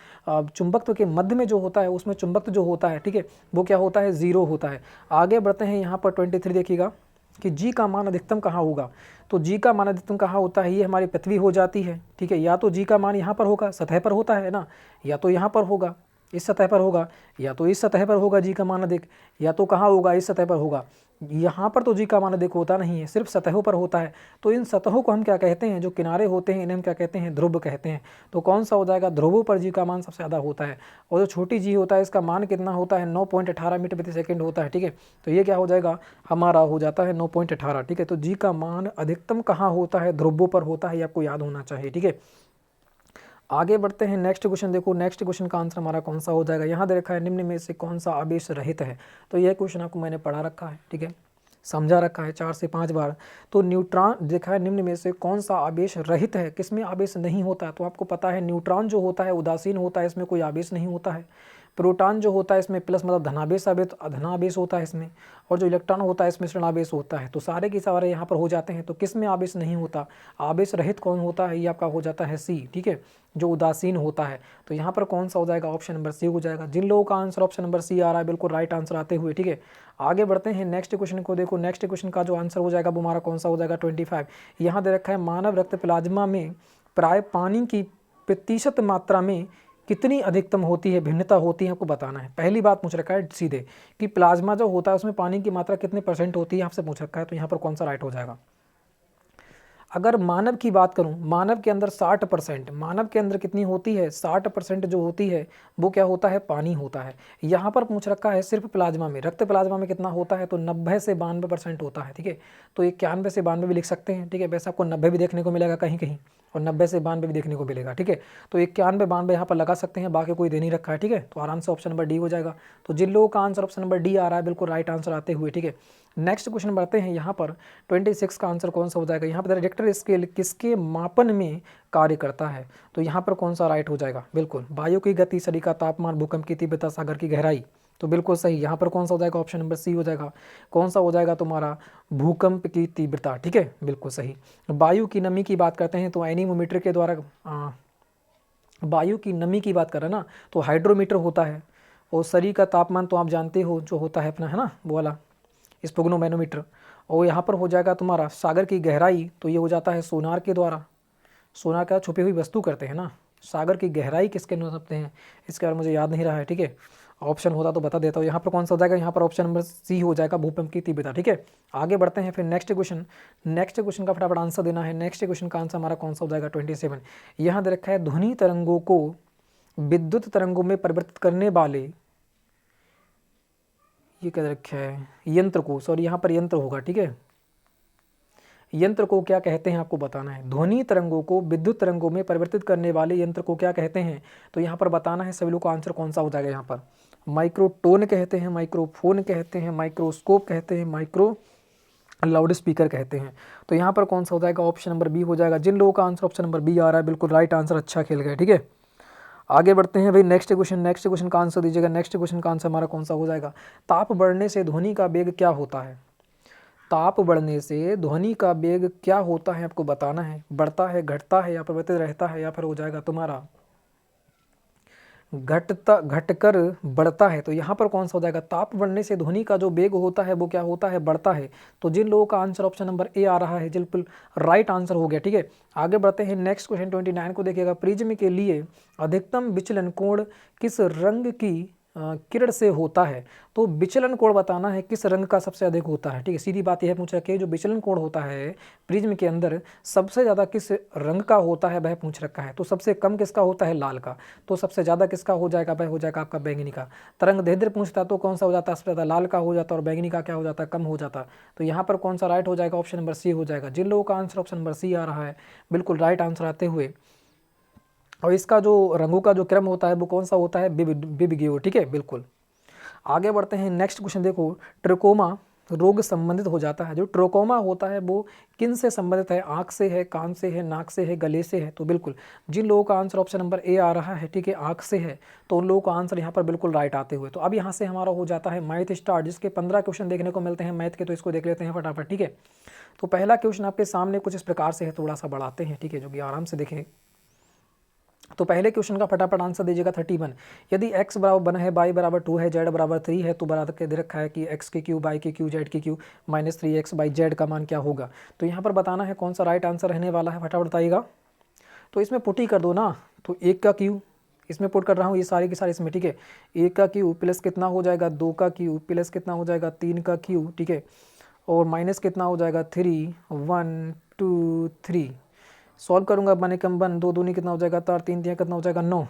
चुंबकत्व के मध्य में जो होता है उसमें चुंबकत्व जो होता है, ठीक है, वो क्या होता है, जीरो होता है। आगे बढ़ते हैं यहाँ पर 23 देखिएगा कि जी का मान अधिकतम कहाँ होगा। तो जी का मान अधिकतम कहाँ होता है, ये हमारी पृथ्वी हो जाती है। ठीक है, या तो जी का मान यहाँ पर होगा, सतह पर होता है ना, या तो यहाँ पर होगा, इस सतह पर होगा, या तो इस सतह पर होगा जी का मान अधिक, या तो कहाँ होगा, इस सतह पर होगा। यहाँ पर तो जी का मान अधिक होता नहीं है, सिर्फ सतहों पर होता है। तो इन सतहों को हम क्या कहते हैं, जो किनारे होते हैं इन्हें हम क्या कहते हैं, ध्रुव कहते हैं। तो कौन सा हो जाएगा, ध्रुवों पर जी का मान सबसे ज़्यादा होता है। और जो छोटी जी होता है इसका मान कितना होता है, 9.18 मीटर प्रति सेकंड होता है। ठीक है, तो ये क्या हो जाएगा, हमारा हो जाता है 9.18। ठीक है, तो जी का मान अधिकतम कहाँ होता है, ध्रुवों पर होता है, ये आपको याद होना चाहिए। ठीक है, आगे बढ़ते हैं नेक्स्ट क्वेश्चन। देखो नेक्स्ट क्वेश्चन का आंसर हमारा कौन सा हो जाएगा। यहाँ दे रखा है निम्न में से कौन सा आवेश रहित है। तो यह क्वेश्चन आपको मैंने पढ़ा रखा है, ठीक है, समझा रखा है 4 से 5 बार। तो न्यूट्रॉन देखा है, निम्न में से कौन सा आवेश रहित है, किसमें आवेश नहीं होता। तो आपको पता है न्यूट्रॉन जो होता है उदासीन होता है, इसमें कोई आवेश नहीं होता है। प्रोटॉन जो होता है इसमें प्लस मतलब धनावेश होता है इसमें, और जो इलेक्ट्रॉन होता है इसमें ऋणावेश होता है। तो सारे के सारे यहाँ पर हो जाते हैं। तो किस में आवेश नहीं होता, आवेश रहित कौन होता है, ये आपका हो जाता है सी। ठीक है, जो उदासीन होता है। तो यहाँ पर कौन सा हो जाएगा, ऑप्शन नंबर सी हो जाएगा। जिन लोगों का आंसर ऑप्शन नंबर सी आ रहा है बिल्कुल राइट आंसर आते हुए। ठीक है, आगे बढ़ते हैं नेक्स्ट क्वेश्चन को। देखो नेक्स्ट क्वेश्चन का जो आंसर हो जाएगा वो हमारा कौन सा हो जाएगा, 25। यहाँ दे रखा है मानव रक्त प्लाज्मा में प्राय पानी की प्रतिशत मात्रा में कितनी अधिकतम होती है, भिन्नता होती है, आपको बताना है। पहली बात पूछ रखा है सीधे कि प्लाज्मा जो होता है उसमें पानी की मात्रा कितने % होती है, आपसे पूछ रखा है। तो यहाँ पर कौन सा राइट हो जाएगा। अगर मानव की बात करूं, मानव के अंदर 60%, मानव के अंदर कितनी होती है, 60% जो होती है वो क्या होता है, पानी होता है। यहाँ पर पूछ रखा है सिर्फ प्लाज्मा में, रक्त प्लाज्मा में कितना होता है, तो 90 से 92% होता है, ठीक है। तो 91 से 92 भी लिख सकते हैं, ठीक है। वैसे आपको 90 भी देखने को मिलेगा कहीं कहीं, और 90 से 92 भी देखने को मिलेगा, ठीक है। तो 91 92 यहाँ पर लगा सकते हैं, बाकी कोई दे नहीं रखा है, ठीक है। तो आराम से ऑप्शन नंबर डी हो जाएगा। तो जिन लोगों का आंसर ऑप्शन नंबर डी आ रहा है बिल्कुल राइट आंसर आते हुए, ठीक है। नेक्स्ट क्वेश्चन बढ़ते हैं। यहाँ पर 26 का आंसर कौन सा हो जाएगा, यहाँ पर रिक्टर स्केल किसके मापन में कार्य करता है, तो यहाँ पर कौन सा राइट हो जाएगा, बिल्कुल वायु की गति, शरीर का तापमान, भूकंप की तीव्रता, सागर की गहराई, तो बिल्कुल सही। यहाँ पर कौन सा हो जाएगा, ऑप्शन नंबर सी हो जाएगा। कौन सा हो जाएगा तुम्हारा, भूकंप की तीव्रता, ठीक है, बिल्कुल सही। वायु की नमी की बात करते हैं तो एनीमोमीटर के द्वारा वायु की नमी की बात कर रहे हैं ना, तो हाइड्रोमीटर होता है। और शरीर का तापमान तो आप जानते हो जो होता है अपना, है ना, वो वाला स्पेग्नोमैनोमीटर। और यहाँ पर हो जाएगा तुम्हारा सागर की गहराई, तो ये हो जाता है सोनार के द्वारा। सोनार का छुपी हुई वस्तु करते हैं ना। सागर की गहराई किसके नापते हैं, इसके बारे में मुझे याद नहीं रहा है, ठीक है। ऑप्शन होता तो बता देता हूँ। यहाँ पर कौन सा हो जाएगा, यहाँ पर ऑप्शन नंबर सी हो जाएगा, भूकंप की तीव्रता, ठीक है। आगे बढ़ते हैं फिर नेक्स्ट क्वेश्चन। नेक्स्ट क्वेश्चन का फटाफट आंसर देना है। नेक्स्ट क्वेश्चन का आंसर हमारा कौन सा हो जाएगा, 27। यहाँ दे रखा है ध्वनि तरंगों को विद्युत तरंगों में परिवर्तित करने वाले, ये क्या रखा है, यंत्र को, सॉरी यहाँ पर यंत्र होगा, ठीक है। यंत्र को क्या कहते हैं आपको बताना है। ध्वनि तरंगों को विद्युत तरंगों में परिवर्तित करने वाले यंत्र को क्या कहते हैं, तो यहाँ पर बताना है सभी लोग का आंसर कौन सा हो जाएगा। यहाँ पर माइक्रोटोन कहते हैं, माइक्रोफोन कहते हैं, माइक्रोस्कोप कहते हैं, माइक्रो लाउड स्पीकर कहते हैं। तो यहाँ पर कौन सा हो जाएगा, ऑप्शन नंबर बी हो जाएगा। जिन लोगों का आंसर ऑप्शन नंबर बी आ रहा है बिल्कुल राइट आंसर, अच्छा खेल गए, ठीक है। आगे बढ़ते हैं भाई नेक्स्ट क्वेश्चन। नेक्स्ट क्वेश्चन का आंसर दीजिएगा। नेक्स्ट क्वेश्चन का आंसर हमारा कौन सा हो जाएगा, ताप बढ़ने से ध्वनि का वेग क्या होता है। ताप बढ़ने से ध्वनि का वेग क्या होता है आपको बताना है। बढ़ता है, घटता है, या परिवर्तित रहता है, या फिर हो जाएगा तुम्हारा घटकर बढ़ता है। तो यहाँ पर कौन सा हो जाएगा, ताप बढ़ने से ध्वनि का जो वेग होता है वो क्या होता है, बढ़ता है। तो जिन लोगों का आंसर ऑप्शन नंबर ए आ रहा है बिल्कुल राइट आंसर हो गया, ठीक है। आगे बढ़ते हैं नेक्स्ट क्वेश्चन 29 को देखिएगा। प्रिज्म के लिए अधिकतम विचलन कोण किस रंग की किरण से होता है। तो विचलन कोण बताना है किस रंग का सबसे अधिक होता है, ठीक है। सीधी बात यह पूछ रखी है, जो विचलन कोण होता है प्रिज्म के अंदर सबसे ज़्यादा किस रंग का होता है वह पूछ रखा है। तो सबसे कम किसका होता है, लाल का। तो सबसे ज़्यादा किसका हो जाएगा, वह हो जाएगा आपका बैंगनी का। तरंग दैर्ध्य पूछता तो कौन सा हो जाता है, सबसे ज़्यादा लाल का हो जाता, और बैंगनी का क्या हो जाता है, कम हो जाता। तो यहाँ पर कौन सा राइट हो जाएगा, ऑप्शन नंबर सी हो जाएगा। जिन लोगों का आंसर ऑप्शन नंबर सी आ रहा है बिल्कुल राइट आंसर आते हुए, और इसका जो रंगों का जो क्रम होता है वो कौन सा होता है, विबग्योर, ठीक है, बिल्कुल। आगे बढ़ते हैं नेक्स्ट क्वेश्चन देखो। ट्रोकोमा रोग संबंधित हो जाता है। जो ट्रोकोमा होता है वो किन से संबंधित है, आंख से है, कान से है, नाक से है, गले से है। तो बिल्कुल जिन लोगों का आंसर ऑप्शन नंबर ए आ रहा है, ठीक है, आंख से है, तो उन लोगों का आंसर यहाँ पर बिल्कुल राइट आते हुए। तो अब यहाँ से हमारा हो जाता है मैथ स्टार्ट, जिसके 15 क्वेश्चन देखने को मिलते हैं मैथ के। तो इसको देख लेते हैं फटाफट, ठीक है। तो पहला क्वेश्चन आपके सामने कुछ इस प्रकार से है, थोड़ा सा बढ़ाते हैं, ठीक है, जो कि आराम से देखें। तो पहले क्वेश्चन का फटाफट आंसर दीजिएगा 31। यदि x बराबर 1 है, y बराबर 2 है, z बराबर 3 है, तो बराबर के दे रखा है कि x की क्यू, y की क्यू, z की Q minus 3x by Z का मान क्या होगा। तो यहाँ पर बताना है कौन सा राइट आंसर रहने वाला है, फटाफट बताइएगा। तो इसमें पुट ही कर दो ना, तो 1 का क्यू इसमें पुट कर रहा हूँ, ये सारी की सारी इसमें, ठीक है। 1 का क्यू प्लस कितना हो जाएगा, 2 का क्यू प्लस कितना हो जाएगा, 3 का क्यू, ठीक है, और माइनस कितना हो जाएगा 3, 1 2 3। सॉल्व करूंगा, बने कम बन, 2 दूनी कितना हो जाएगा 4, 3 3 कितना हो जाएगा 9,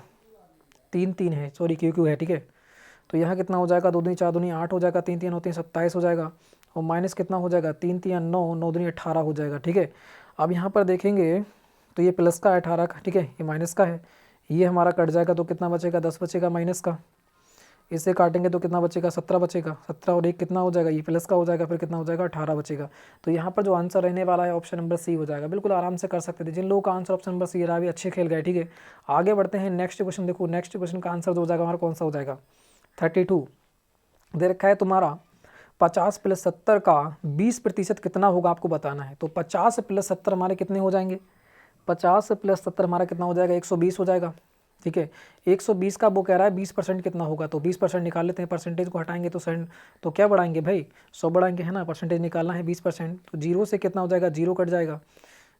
3 3 है, सॉरी क्यू क्यू है, ठीक है। तो यहाँ कितना हो जाएगा, 2 दूनी 4 दूनी 8 हो जाएगा, 3 3 होती है 27 हो जाएगा, और माइनस कितना हो जाएगा 3 3 9, 9 दूनी 18 हो जाएगा, ठीक है। अब यहाँ पर देखेंगे तो ये प्लस का है 18 का, ठीक है, ये माइनस का है, ये हमारा कट जाएगा तो कितना बचेगा 10 बचेगा माइनस का। इससे काटेंगे तो कितना बचेगा 17 बचेगा, 17 और 1 कितना हो जाएगा, ये प्लस का हो जाएगा, फिर कितना हो जाएगा 18 बचेगा। तो यहाँ पर जो आंसर रहने वाला है ऑप्शन नंबर सी हो जाएगा। बिल्कुल आराम से कर सकते थे। जिन लोगों का आंसर ऑप्शन नंबर सी रहा भी अच्छे खेल गए, ठीक है। आगे बढ़ते हैं नेक्स्ट क्वेश्चन देखो। नेक्स्ट क्वेश्चन का आंसर जो हो जाएगा हमारा कौन सा हो जाएगा, 32 दे रखा है तुम्हारा। 50 प्लस 70 का 20% कितना होगा आपको बताना है। तो 50 प्लस 70 हमारे कितने हो जाएंगे, 50 प्लस 70 हमारा कितना हो जाएगा 120 हो जाएगा, ठीक है। 120 का वो कह रहा है 20% कितना होगा, तो 20% निकाल लेते हैं। परसेंटेज को हटाएंगे तो क्या बढ़ाएंगे भाई, 100 बढ़ाएंगे, है ना। परसेंटेज निकालना है 20%, तो जीरो से कितना हो जाएगा, जीरो कट जाएगा,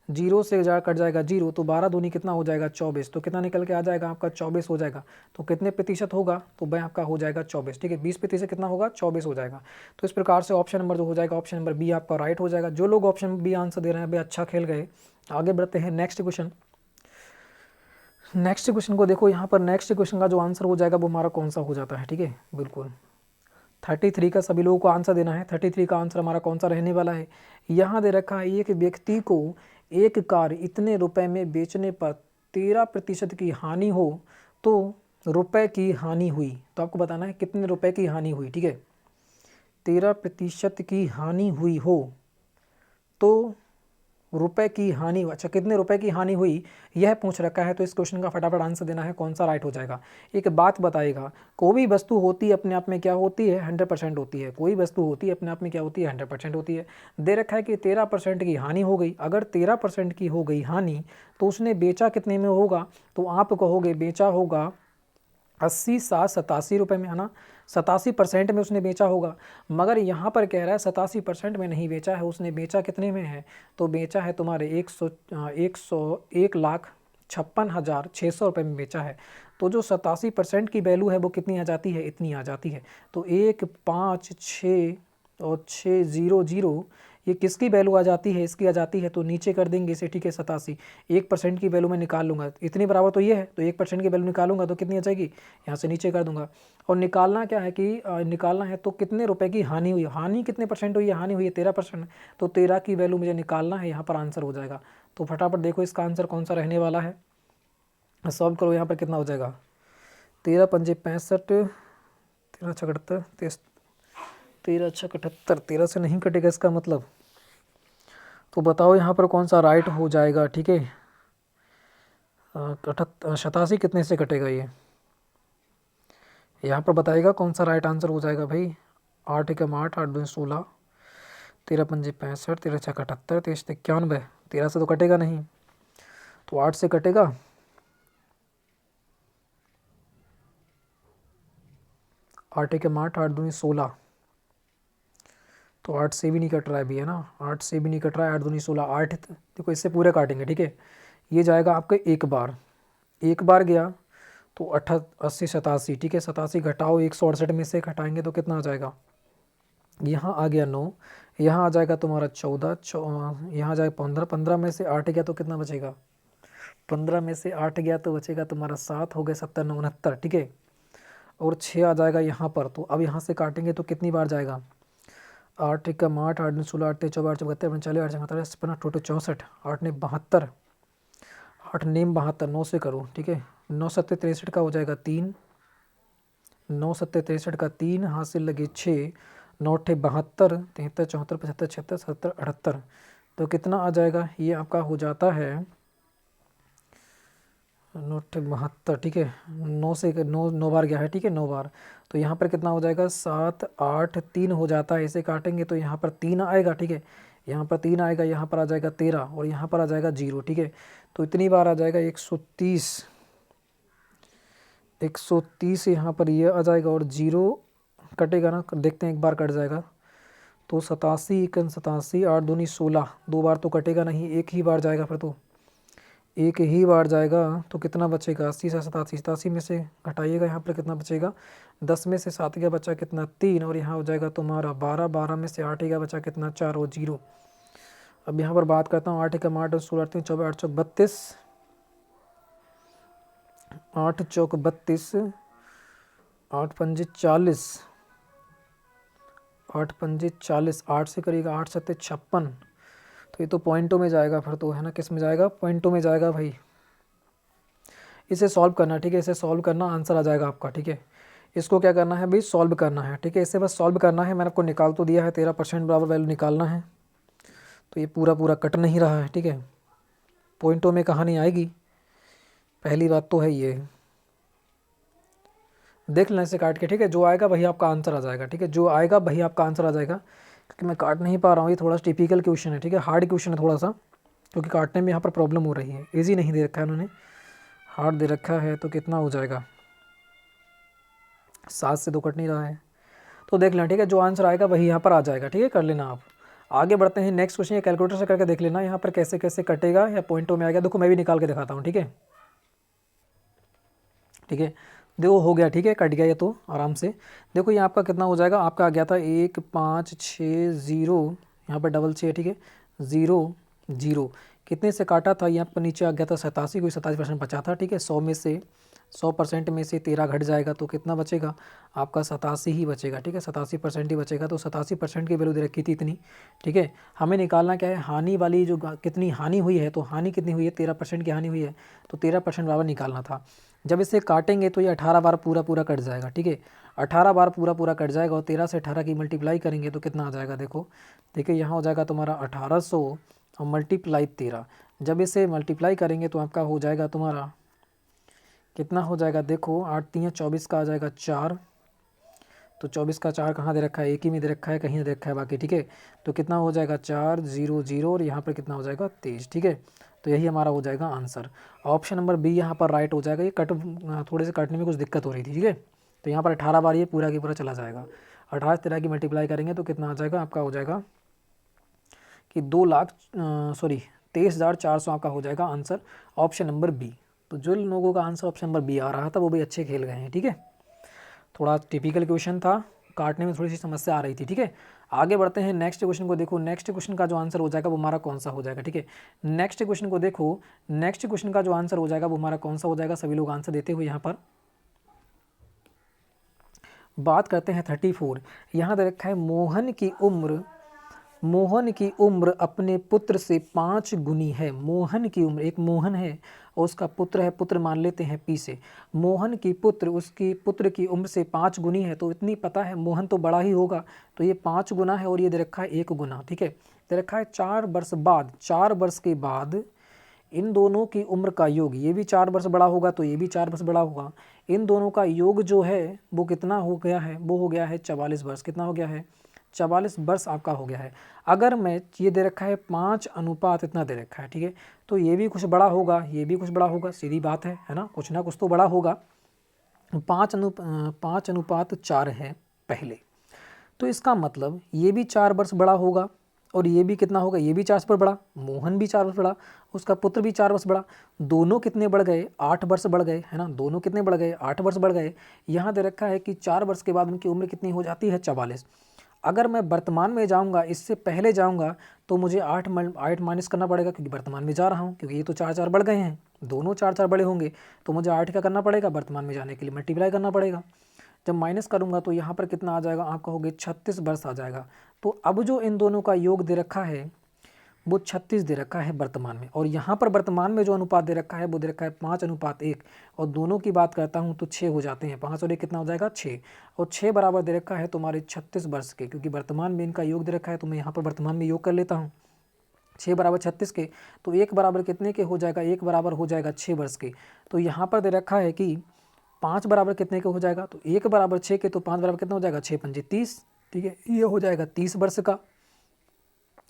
जीरो से कट जाएगा जीरो, तो 12 दूनी कितना हो जाएगा 24, तो कितना निकल के आ जाएगा आपका 24 हो जाएगा। तो कितने प्रतिशत होगा, तो वह आपका हो जाएगा 24, ठीक है। 20% कितना होगा 24 हो जाएगा। तो इस प्रकार से ऑप्शन नंबर जो हो जाएगा, ऑप्शन नंबर बी आपका राइट हो जाएगा। जो लोग ऑप्शन बी आंसर दे रहे हैं वे अच्छा खेल गए। आगे बढ़ते हैं नेक्स्ट क्वेश्चन। नेक्स्ट क्वेश्चन को देखो, यहाँ पर नेक्स्ट क्वेश्चन का जो आंसर हो जाएगा वो हमारा कौन सा हो जाता है, ठीक है। बिल्कुल 33 का सभी लोगों को आंसर देना है। 33 का आंसर हमारा कौन सा रहने वाला है। यहाँ दे रखा है, एक व्यक्ति को एक कार इतने रुपए में बेचने पर 13% की हानि हो तो रुपए की हानि हुई। तो आपको बताना है कितने रुपए की हानि हुई, ठीक है। 13% की हानि हुई हो तो रुपए की हानि, अच्छा कितने रुपए की हानि हुई यह पूछ रखा है। तो इस क्वेश्चन का फटाफट आंसर देना है, कौन सा राइट हो जाएगा। एक बात बताइएगा, कोई भी वस्तु होती है अपने आप में क्या होती है 100% होती है। कोई वस्तु होती है अपने आप में क्या होती है 100% होती है। दे रखा है कि 13% की हानि हो गई। अगर 13% की हो गई हानि तो उसने बेचा कितने में होगा, तो आप कहोगे बेचा होगा 80, 60, 87 रुपये में, है ना। 87% में उसने बेचा होगा। मगर यहाँ पर कह रहा है 87% में नहीं बेचा है, उसने बेचा कितने में है, तो बेचा है तुम्हारे 1,56,600 रुपये में बेचा है। तो जो 87% की वैल्यू है वो कितनी आ जाती है, इतनी आ जाती है। तो 1, 5, 6 और 6, 0, 0 ये किसकी वैल्यू आ जाती है, इसकी आ जाती है। तो नीचे कर देंगे इसे, ठीक है। 87 1% की वैल्यू मैं निकाल लूँगा, इतनी बराबर तो ये है, तो 1% की वैल्यू निकालूंगा तो कितनी आ जाएगी, यहाँ से नीचे कर दूंगा। और निकालना क्या है कि निकालना है तो कितने रुपए की हानि हुई, हानि कितने परसेंट हुई है, हानि हुई है 13%, तो 13 की वैल्यू मुझे निकालना है, यहाँ पर आंसर हो जाएगा। तो फटाफट देखो इसका आंसर कौन सा रहने वाला है, सॉल्व करो। यहाँ पर कितना हो जाएगा 13 पंजे 65, 13 छः 78, 13 छः 78, 13 से नहीं कटेगा इसका मतलब। तो बताओ यहाँ पर कौन सा राइट हो जाएगा, ठीक है। 87 कितने से कटेगा ये, यहाँ पर बताएगा कौन सा राइट आंसर हो जाएगा भाई। 8 एकम 8, 8 दूनी 16, 13 पंजे 65, 13 छः 78, 13 91, 13 से तो कटेगा नहीं, तो 8 से कटेगा। 8 एकम 8, 8 दूनी 16, तो 8 से भी नहीं कट रहा है भी, है ना। 8 से भी नहीं कट रहा है, 8 दूनी 16, 8 देखो इससे पूरे काटेंगे, ठीक है। ये जाएगा आपके एक बार गया तो 80, 87, ठीक है। 87 घटाओ 168 में से घटाएंगे तो कितना आ जाएगा, यहाँ आ गया 9, यहाँ आ जाएगा तुम्हारा 14, यहाँ जाएगा 15, 15 में से 8 गया तो कितना बचेगा, 15 में से 8 गया तो बचेगा तुम्हारा 7, हो गया 70, 69, ठीक है। और 6 आ जाएगा यहाँ पर। तो अब यहाँ से काटेंगे तो कितनी बार जाएगा, 8 एकम 8, 8 16, 8 24, 8 72, 40, 8 55, टोटल 64, 8 ने 72, 8 नेम 72, 9 से करो, ठीक है। 9 सत्ते 63 का हो जाएगा 3, 9 सत्ते 63 का 3, हाथ से लगे 6, 9 अट्ठे 72, 73, 74, 75, 76, 77, 78, तो कितना आ जाएगा, ये आपका हो जाता है 9 अट्ठे 72, ठीक है। 9 से 9 बार गया है, ठीक है, 9 बार। तो यहाँ पर कितना हो जाएगा 7, 8, 3 हो जाता है। इसे काटेंगे तो यहाँ पर 3 आएगा, ठीक है। यहाँ पर 3 आएगा, यहाँ पर आ जाएगा 13 और यहाँ पर आ जाएगा 0, ठीक है। तो इतनी बार आ जाएगा 130, 130 यहाँ पर ये आ जाएगा और 0 कटेगा ना, देखते हैं एक बार कट जाएगा तो 87, 87, 8 दूनी 16, 2 बार तो कटेगा नहीं, एक ही बार जाएगा, फिर तो एक ही बार जाएगा तो कितना बचेगा 80 से 87, 87 में से घटाइएगा, यहाँ पर कितना बचेगा 10 में से 7 गया बचा कितना 3, और यहाँ हो जाएगा तुम्हारा 12, 12 में से 8 गया बचा कितना 4 और 0। अब यहाँ पर बात करता हूँ 8 एकम 8 और 16, 3 24, 8 चौक 32, 8 चौक 32, 8 पंजे 40, 8 पंजे 40, 8 से करिएगा 8 सत्ते 56, तो ये तो पॉइंटों में जाएगा फिर तो, है ना। किस में जाएगा, पॉइंटों में जाएगा भाई। इसे सॉल्व करना, ठीक है, इसे सॉल्व करना, आंसर आ जाएगा आपका, ठीक है। इसको क्या करना है भाई, सॉल्व करना है, ठीक है। इसे बस सॉल्व करना है, मैंने आपको निकाल तो दिया है, 13% बराबर वैल्यू निकालना है। तो ये पूरा कट नहीं रहा है, ठीक है, पॉइंटों में कहानी आएगी, पहली बात तो है ये। देख लें इसे काट के, ठीक है, जो आएगा वही आपका आंसर आ जाएगा, ठीक है, जो आएगा वही आपका आंसर आ जाएगा। क्योंकि मैं काट नहीं पा रहा हूँ, ये थोड़ा सा टिपिकल क्वेश्चन है, ठीक है, हार्ड क्वेश्चन है थोड़ा सा, क्योंकि काटने में यहाँ पर प्रॉब्लम हो रही है। ईजी नहीं दे रखा है उन्होंने, हार्ड दे रखा है। तो कितना हो जाएगा, 7 से तो कट नहीं रहा है। तो देख लें, ठीक है, जो आंसर आएगा वही यहाँ पर आ जाएगा, ठीक है, कर लेना आप। आगे बढ़ते हैं नेक्स्ट क्वेश्चन, ये कैलकुलेटर से करके देख लेना यहाँ पर कैसे कैसे कटेगा या पॉइंटों में आ गया। देखो मैं भी निकाल के दिखाता हूँ, ठीक है, ठीक है। देखो हो गया, ठीक है, कट गया ये तो आराम से। देखो ये आपका कितना हो जाएगा, आपका आ गया था 1560, यहाँ पर डबल 6, ठीक है, 00 कितने से काटा था, यहाँ पर नीचे आ गया था 87, कोई 87% बचा था, ठीक है। 100% में से 13 घट जाएगा तो कितना बचेगा आपका 87 ही बचेगा, ठीक है, 87% ही बचेगा। तो 87% की वैल्यू दे रखी थी इतनी, ठीक है। हमें निकालना क्या है, हानि वाली जो कितनी हानि हुई है, तो हानि कितनी हुई है, 13% की हानि हुई है, तो 13% बराबर निकालना था। जब इसे काटेंगे तो ये 18 बार पूरा पूरा कट जाएगा, ठीक है, 18 बार पूरा पूरा कट जाएगा। और 13 से 18 की मल्टीप्लाई करेंगे तो कितना आ जाएगा, देखो देखिए यहाँ हो जाएगा तुम्हारा 1800 और मल्टीप्लाई 13। जब इसे मल्टीप्लाई करेंगे तो आपका हो जाएगा तुम्हारा कितना हो जाएगा, देखो 8 3 24 का आ जाएगा 4, तो 24 का 4 कहाँ दे रखा है, एक ही में दे रखा है, कहीं नहीं दे रखा है बाकी, ठीक है। तो कितना हो जाएगा 400 और यहाँ पर कितना हो जाएगा 23, ठीक है। तो यही हमारा हो जाएगा आंसर। ऑप्शन नंबर बी यहाँ पर राइट हो जाएगा। ये थोड़े से काटने में कुछ दिक्कत हो रही थी, ठीक है। तो यहाँ पर 18 बार ये पूरा की पूरा चला जाएगा। 18 से 13 की मल्टीप्लाई करेंगे तो कितना आ जाएगा, आपका हो जाएगा कि 23,400 आपका हो जाएगा आंसर, ऑप्शन नंबर बी। तो जो लोगों का आंसर ऑप्शन नंबर बी आ रहा था वो भी अच्छे खेल गए हैं, ठीक है। थोड़ा टिपिकल क्वेश्चन था, काटने में थोड़ी सी समस्या आ रही थी, ठीक है। आगे बढ़ते हैं नेक्स्ट क्वेश्चन को। देखो नेक्स्ट क्वेश्चन का जो आंसर हो जाएगा वो हमारा कौन सा हो जाएगा, ठीक है। नेक्स्ट क्वेश्चन को देखो, नेक्स्ट क्वेश्चन का जो आंसर हो जाएगा वो हमारा कौन सा हो जाएगा। सभी लोग आंसर देते हुए यहाँ पर बात करते हैं 34। यहाँ दे रखा है मोहन की उम्र अपने पुत्र से 5 गुनी है। मोहन की उम्र, एक मोहन है और उसका पुत्र है, पुत्र मान लेते हैं पी से। मोहन की पुत्र, उसकी पुत्र की उम्र से 5 गुनी है, तो इतनी पता है मोहन तो बड़ा ही होगा, तो ये 5 गुना है और ये दे रखा है 1 गुना, ठीक है। दे रखा है 4 वर्ष बाद, 4 वर्ष के बाद इन दोनों की उम्र का योग, ये भी 4 वर्ष बड़ा होगा तो ये भी 4 वर्ष बड़ा होगा, इन दोनों का योग जो है वो कितना हो गया है, वो हो गया है 44 वर्ष। कितना हो गया है, 44 वर्ष आपका हो गया है। अगर मैं, ये दे रखा है 5 अनुपात इतना दे रखा है, ठीक है, तो ये भी कुछ बड़ा होगा, ये भी कुछ बड़ा होगा, सीधी बात है ना, कुछ ना कुछ तो बड़ा होगा। 5 अनुपात 4 है पहले, तो इसका मतलब ये भी 4 वर्ष बड़ा होगा और ये भी कितना होगा, ये भी 4 वर्ष बड़ा, मोहन भी 4 वर्ष बड़ा, उसका पुत्र भी 4 वर्ष बड़ा, दोनों कितने बढ़ गए, 8 वर्ष बढ़ गए, है ना, दोनों कितने बढ़ गए, 8 वर्ष बढ़ गए। यहाँ दे रखा है कि 4 वर्ष के बाद उनकी उम्र कितनी हो जाती है, 44। अगर मैं वर्तमान में जाऊँगा, इससे पहले जाऊँगा तो मुझे 8 माइनस करना पड़ेगा, क्योंकि वर्तमान में जा रहा हूँ, क्योंकि ये तो 4 4 बढ़ गए हैं, दोनों 4 4 बड़े होंगे, तो मुझे 8 का करना पड़ेगा, वर्तमान में जाने के लिए मल्टीप्लाई करना पड़ेगा। जब माइनस करूंगा तो यहाँ पर कितना आ जाएगा, आप कहोगे 36 वर्ष आ जाएगा। तो अब जो इन दोनों का योग दे रखा है वो 36 दे रखा है वर्तमान में, और यहाँ पर वर्तमान में जो अनुपात दे रखा है वो दे रखा है 5 अनुपात 1, और दोनों की बात करता हूँ तो 6 हो जाते हैं, 5 और 1 कितना हो जाएगा 6, और 6 बराबर दे रखा है तुम्हारे 36 वर्ष के, क्योंकि वर्तमान में इनका योग दे रखा है, तो मैं यहाँ पर वर्तमान में योग कर लेता हूँ 6 बराबर 36 के, तो 1 बराबर कितने के हो जाएगा, 1 बराबर हो जाएगा 6 वर्ष के। तो यहाँ पर दे रखा है कि 5 बराबर कितने के हो जाएगा, तो 1 बराबर 6 के, तो 5 बराबर कितना हो जाएगा, 6 पंजे 30, ठीक है, ये हो जाएगा 30 वर्ष का,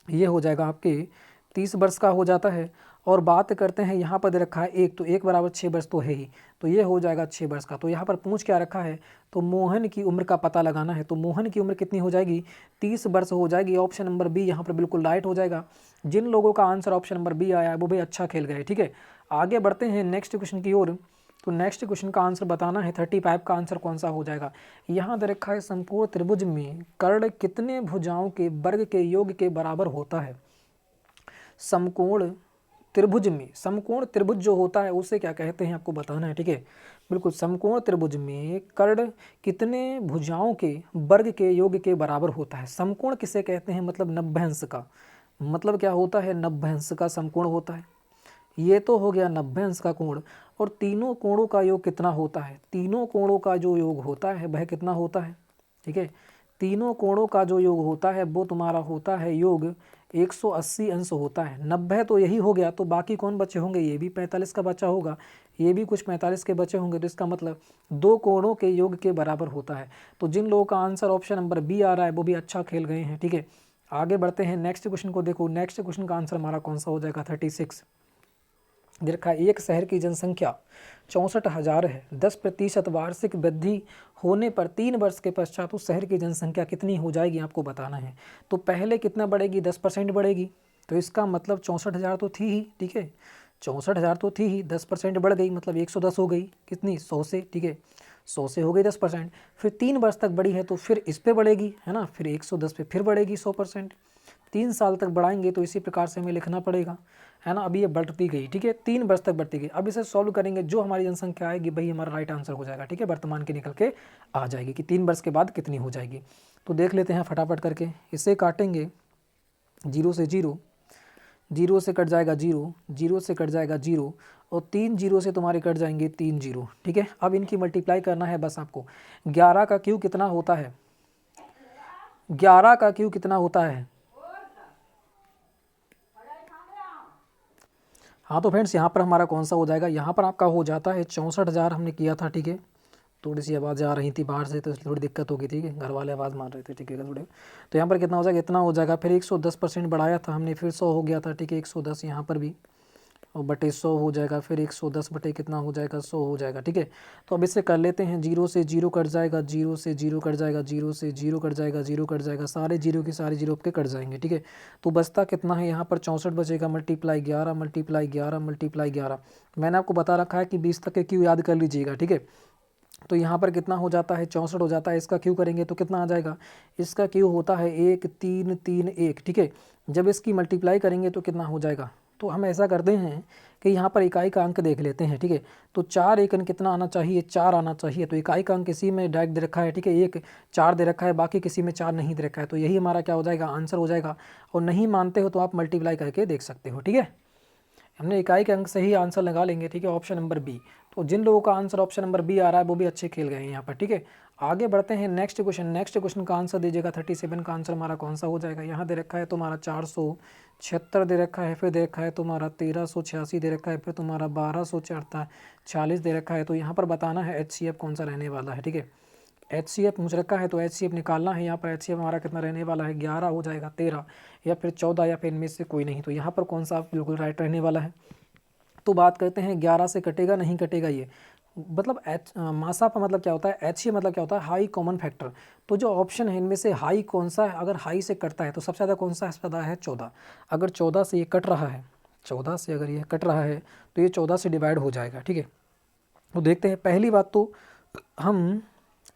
ये हो जाएगा आपके 30 वर्ष का हो जाता है। और बात करते हैं यहाँ पर दे रखा है 1, तो 1 बराबर 6 वर्ष तो है ही, तो ये हो जाएगा 6 वर्ष का। तो यहाँ पर पूछ क्या रखा है, तो मोहन की उम्र का पता लगाना है, तो मोहन की उम्र कितनी हो जाएगी, 30 वर्ष हो जाएगी। ऑप्शन नंबर बी यहाँ पर बिल्कुल राइट हो जाएगा। जिन लोगों का आंसर ऑप्शन नंबर बी आया है वो भी अच्छा खेल गए, ठीक है। आगे बढ़ते हैं नेक्स्ट क्वेश्चन की ओर। तो नेक्स्ट क्वेश्चन का आंसर बताना है, 35 का आंसर कौन सा हो जाएगा। यहाँ दे रखा है समकोण त्रिभुज में कर्ण कितने भुजाओं के वर्ग के योग के बराबर होता है। समकोण त्रिभुज में, समकोण त्रिभुज जो होता है उसे क्या कहते हैं आपको बताना है, ठीक है। बिल्कुल, समकोण त्रिभुज में कर्ण कितने भुजाओं के वर्ग के योग के बराबर होता है। समकोण किसे कहते हैं, मतलब 90 अंश का, मतलब क्या होता है, 90 अंश का समकोण होता है। ये तो हो गया 90 अंश का कोण, और तीनों कोणों का योग कितना होता है, तीनों कोणों का जो योग होता है वह कितना होता है, ठीक है। तीनों कोणों का जो योग होता है वो तुम्हारा होता है योग 180 अंश होता है। 90 तो यही हो गया, तो बाकी कौन बचे होंगे, ये भी 45 का बचा होगा, ये भी कुछ 45 के बचे होंगे, तो इसका मतलब 2 कोणों के योग के बराबर होता है। तो जिन लोगों का आंसर ऑप्शन नंबर बी आ रहा है वो भी अच्छा खेल गए हैं, ठीक है। आगे बढ़ते हैं नेक्स्ट क्वेश्चन को। देखो नेक्स्ट क्वेश्चन का आंसर हमारा कौन सा हो जाएगा, 36। दे रखा है एक शहर की जनसंख्या 64,000 है, 10% वार्षिक वृद्धि होने पर 3 वर्ष के पश्चात उस शहर की जनसंख्या कितनी हो जाएगी आपको बताना है। तो पहले कितना बढ़ेगी, 10% बढ़ेगी, तो इसका मतलब 64,000 तो थी ही, ठीक है, 64,000 तो थी ही, 10% बढ़ गई मतलब 110 हो गई, कितनी, 100 से, ठीक है, 100 से हो गई 10%, फिर 3 वर्ष तक बढ़ी है तो फिर इस पे बढ़ेगी, है ना, फिर 110 पे फिर बढ़ेगी 100%, 3 साल तक बढ़ाएंगे तो इसी प्रकार से हमें लिखना पड़ेगा, है ना। अभी ये बढ़ती गई, ठीक है, 3 वर्ष तक बढ़ती गई। अब इसे सॉल्व करेंगे, जो हमारी जनसंख्या आएगी वही हमारा राइट आंसर हो जाएगा, ठीक है, वर्तमान के निकल के आ जाएगी कि 3 वर्ष के बाद कितनी हो जाएगी। तो देख लेते हैं फटाफट करके, इसे काटेंगे 0 से 0, 0 से कट जाएगा 0, 0 से कट जाएगा 0 और 3 0 से तुम्हारे कट जाएंगे 3 0, ठीक है। अब इनकी मल्टीप्लाई करना है बस आपको। 11 का क्यू कितना होता है, 11 का क्यू कितना होता है। हाँ तो फ्रेंड्स यहाँ पर हमारा कौन सा हो जाएगा, यहाँ पर आपका हो जाता है 64,000 हमने किया था, ठीक है। थोड़ी सी आवाज़ आ रही थी बाहर से तो थोड़ी दिक्कत होगी, ठीक है, घर वाले आवाज़ मार रहे थे, ठीक है थोड़े। तो यहाँ पर कितना हो जाएगा, इतना हो जाएगा, फिर 110% बढ़ाया था हमने, फिर 100 हो गया था, ठीक है, 110 यहाँ पर भी और बटे 100 हो जाएगा, फिर 110 बटे कितना हो जाएगा, 100 हो जाएगा, ठीक है। तो अब इससे कर लेते हैं, 0 से 0 कट जाएगा, 0 से 0 कट जाएगा, 0 से 0 कट जाएगा, 0 कट जाएगा, सारे 0 की सारे 0 के कट जाएंगे, ठीक है। तो बचता कितना है यहाँ पर 64 बचेगा, मल्टीप्लाई 11 मल्टीप्लाई 11 मल्टीप्लाई 11। मैंने आपको बता रखा है कि 20 तक के क्यू याद कर लीजिएगा, ठीक है। तो यहाँ पर कितना हो जाता है, 64 हो जाता है, इसका क्यू करेंगे तो कितना आ जाएगा, इसका क्यू होता है 1 3 3 1, ठीक है। जब इसकी मल्टीप्लाई करेंगे तो कितना हो जाएगा, तो हम ऐसा करते हैं कि यहाँ पर इकाई का अंक देख लेते हैं, ठीक है। तो 4 एकन कितना आना चाहिए, 4 आना चाहिए, तो इकाई का अंक इसी में डायरेक्ट दे रखा है, ठीक है, 1 4 दे रखा है, बाकी किसी में 4 नहीं दे रखा है, तो यही हमारा क्या हो जाएगा, आंसर हो जाएगा। और नहीं मानते हो तो आप मल्टीप्लाई करके देख सकते हो, ठीक है। हमने इकाई के अंक से ही आंसर लगा लेंगे, ठीक है, ऑप्शन नंबर बी। तो जिन लोगों का आंसर ऑप्शन नंबर बी आ रहा है वो भी अच्छे खेल गए हैं यहाँ पर, ठीक है। आगे बढ़ते हैं नेक्स्ट क्वेश्चन, नेक्स्ट क्वेश्चन का आंसर दीजिएगा। 37 का आंसर हमारा कौन सा हो जाएगा, यहाँ दे रखा है तुम्हारा 476 दे रखा है, फिर दे रखा है तुम्हारा 1386 दे रखा है, फिर तुम्हारा 1246 दे रखा है। तो यहाँ पर बताना है HCF कौन सा रहने वाला है, ठीक है। HCF पूछ रखा है तो HCF निकालना है। यहाँ पर HCF हमारा कितना रहने वाला है, 11 हो जाएगा, 13 या फिर 14 या फिर इनमें से कोई नहीं। तो यहाँ पर कौन सा बिल्कुल राइट रहने वाला है। तो बात करते हैं 11 से कटेगा नहीं कटेगा, ये मतलब मासा पर मतलब क्या होता है, HCF मतलब क्या होता है, हाई कॉमन फैक्टर। तो जो ऑप्शन है इनमें से हाई कौन सा है, अगर हाई से कटता है तो सबसे ज़्यादा कौन सा पता है, 14। अगर 14 से ये कट रहा है, 14 से अगर ये कट रहा है तो ये 14 से डिवाइड हो जाएगा, ठीक है। तो देखते हैं, पहली बात तो हम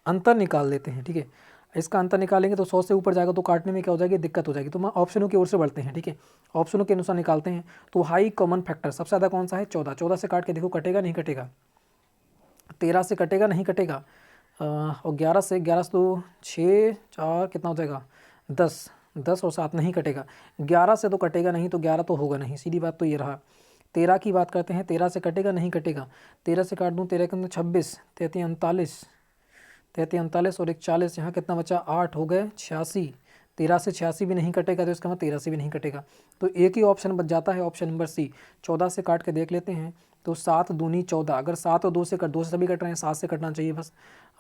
अंतर निकाल लेते हैं, ठीक है। इसका अंतर निकालेंगे तो 100 से ऊपर जाएगा तो काटने में क्या हो जाएगी, दिक्कत हो जाएगी। तो हम ऑप्शनों की ओर से बढ़ते हैं, ठीक है, ऑप्शनों के अनुसार निकालते हैं। तो हाई कॉमन फैक्टर सबसे ज़्यादा कौन सा है, 14। 14 से काट के देखो कटेगा नहीं कटेगा, 13 से कटेगा नहीं कटेगा, और 11 से तो 6 4 कितना हो जाएगा, 10 10 और 7 नहीं कटेगा। 11 से तो कटेगा नहीं, तो 11 तो होगा नहीं, सीधी बात तो ये रहा। 13 की बात करते हैं, 13 से कटेगा नहीं कटेगा, 13 से काट दूँ, 13 के अंदर 26, 33 39, 33 39 और 41, यहाँ कितना बचा, 8 हो गए 86। 13 से 86 भी नहीं कटेगा तो इसका मतलब 13 से भी नहीं कटेगा। तो एक ही ऑप्शन बच जाता है, ऑप्शन नंबर सी। 14 से काट के देख लेते हैं तो 7 दूनी 14, अगर 7 और 2 से 2 से सभी कट रहे हैं, 7 से कटना चाहिए बस।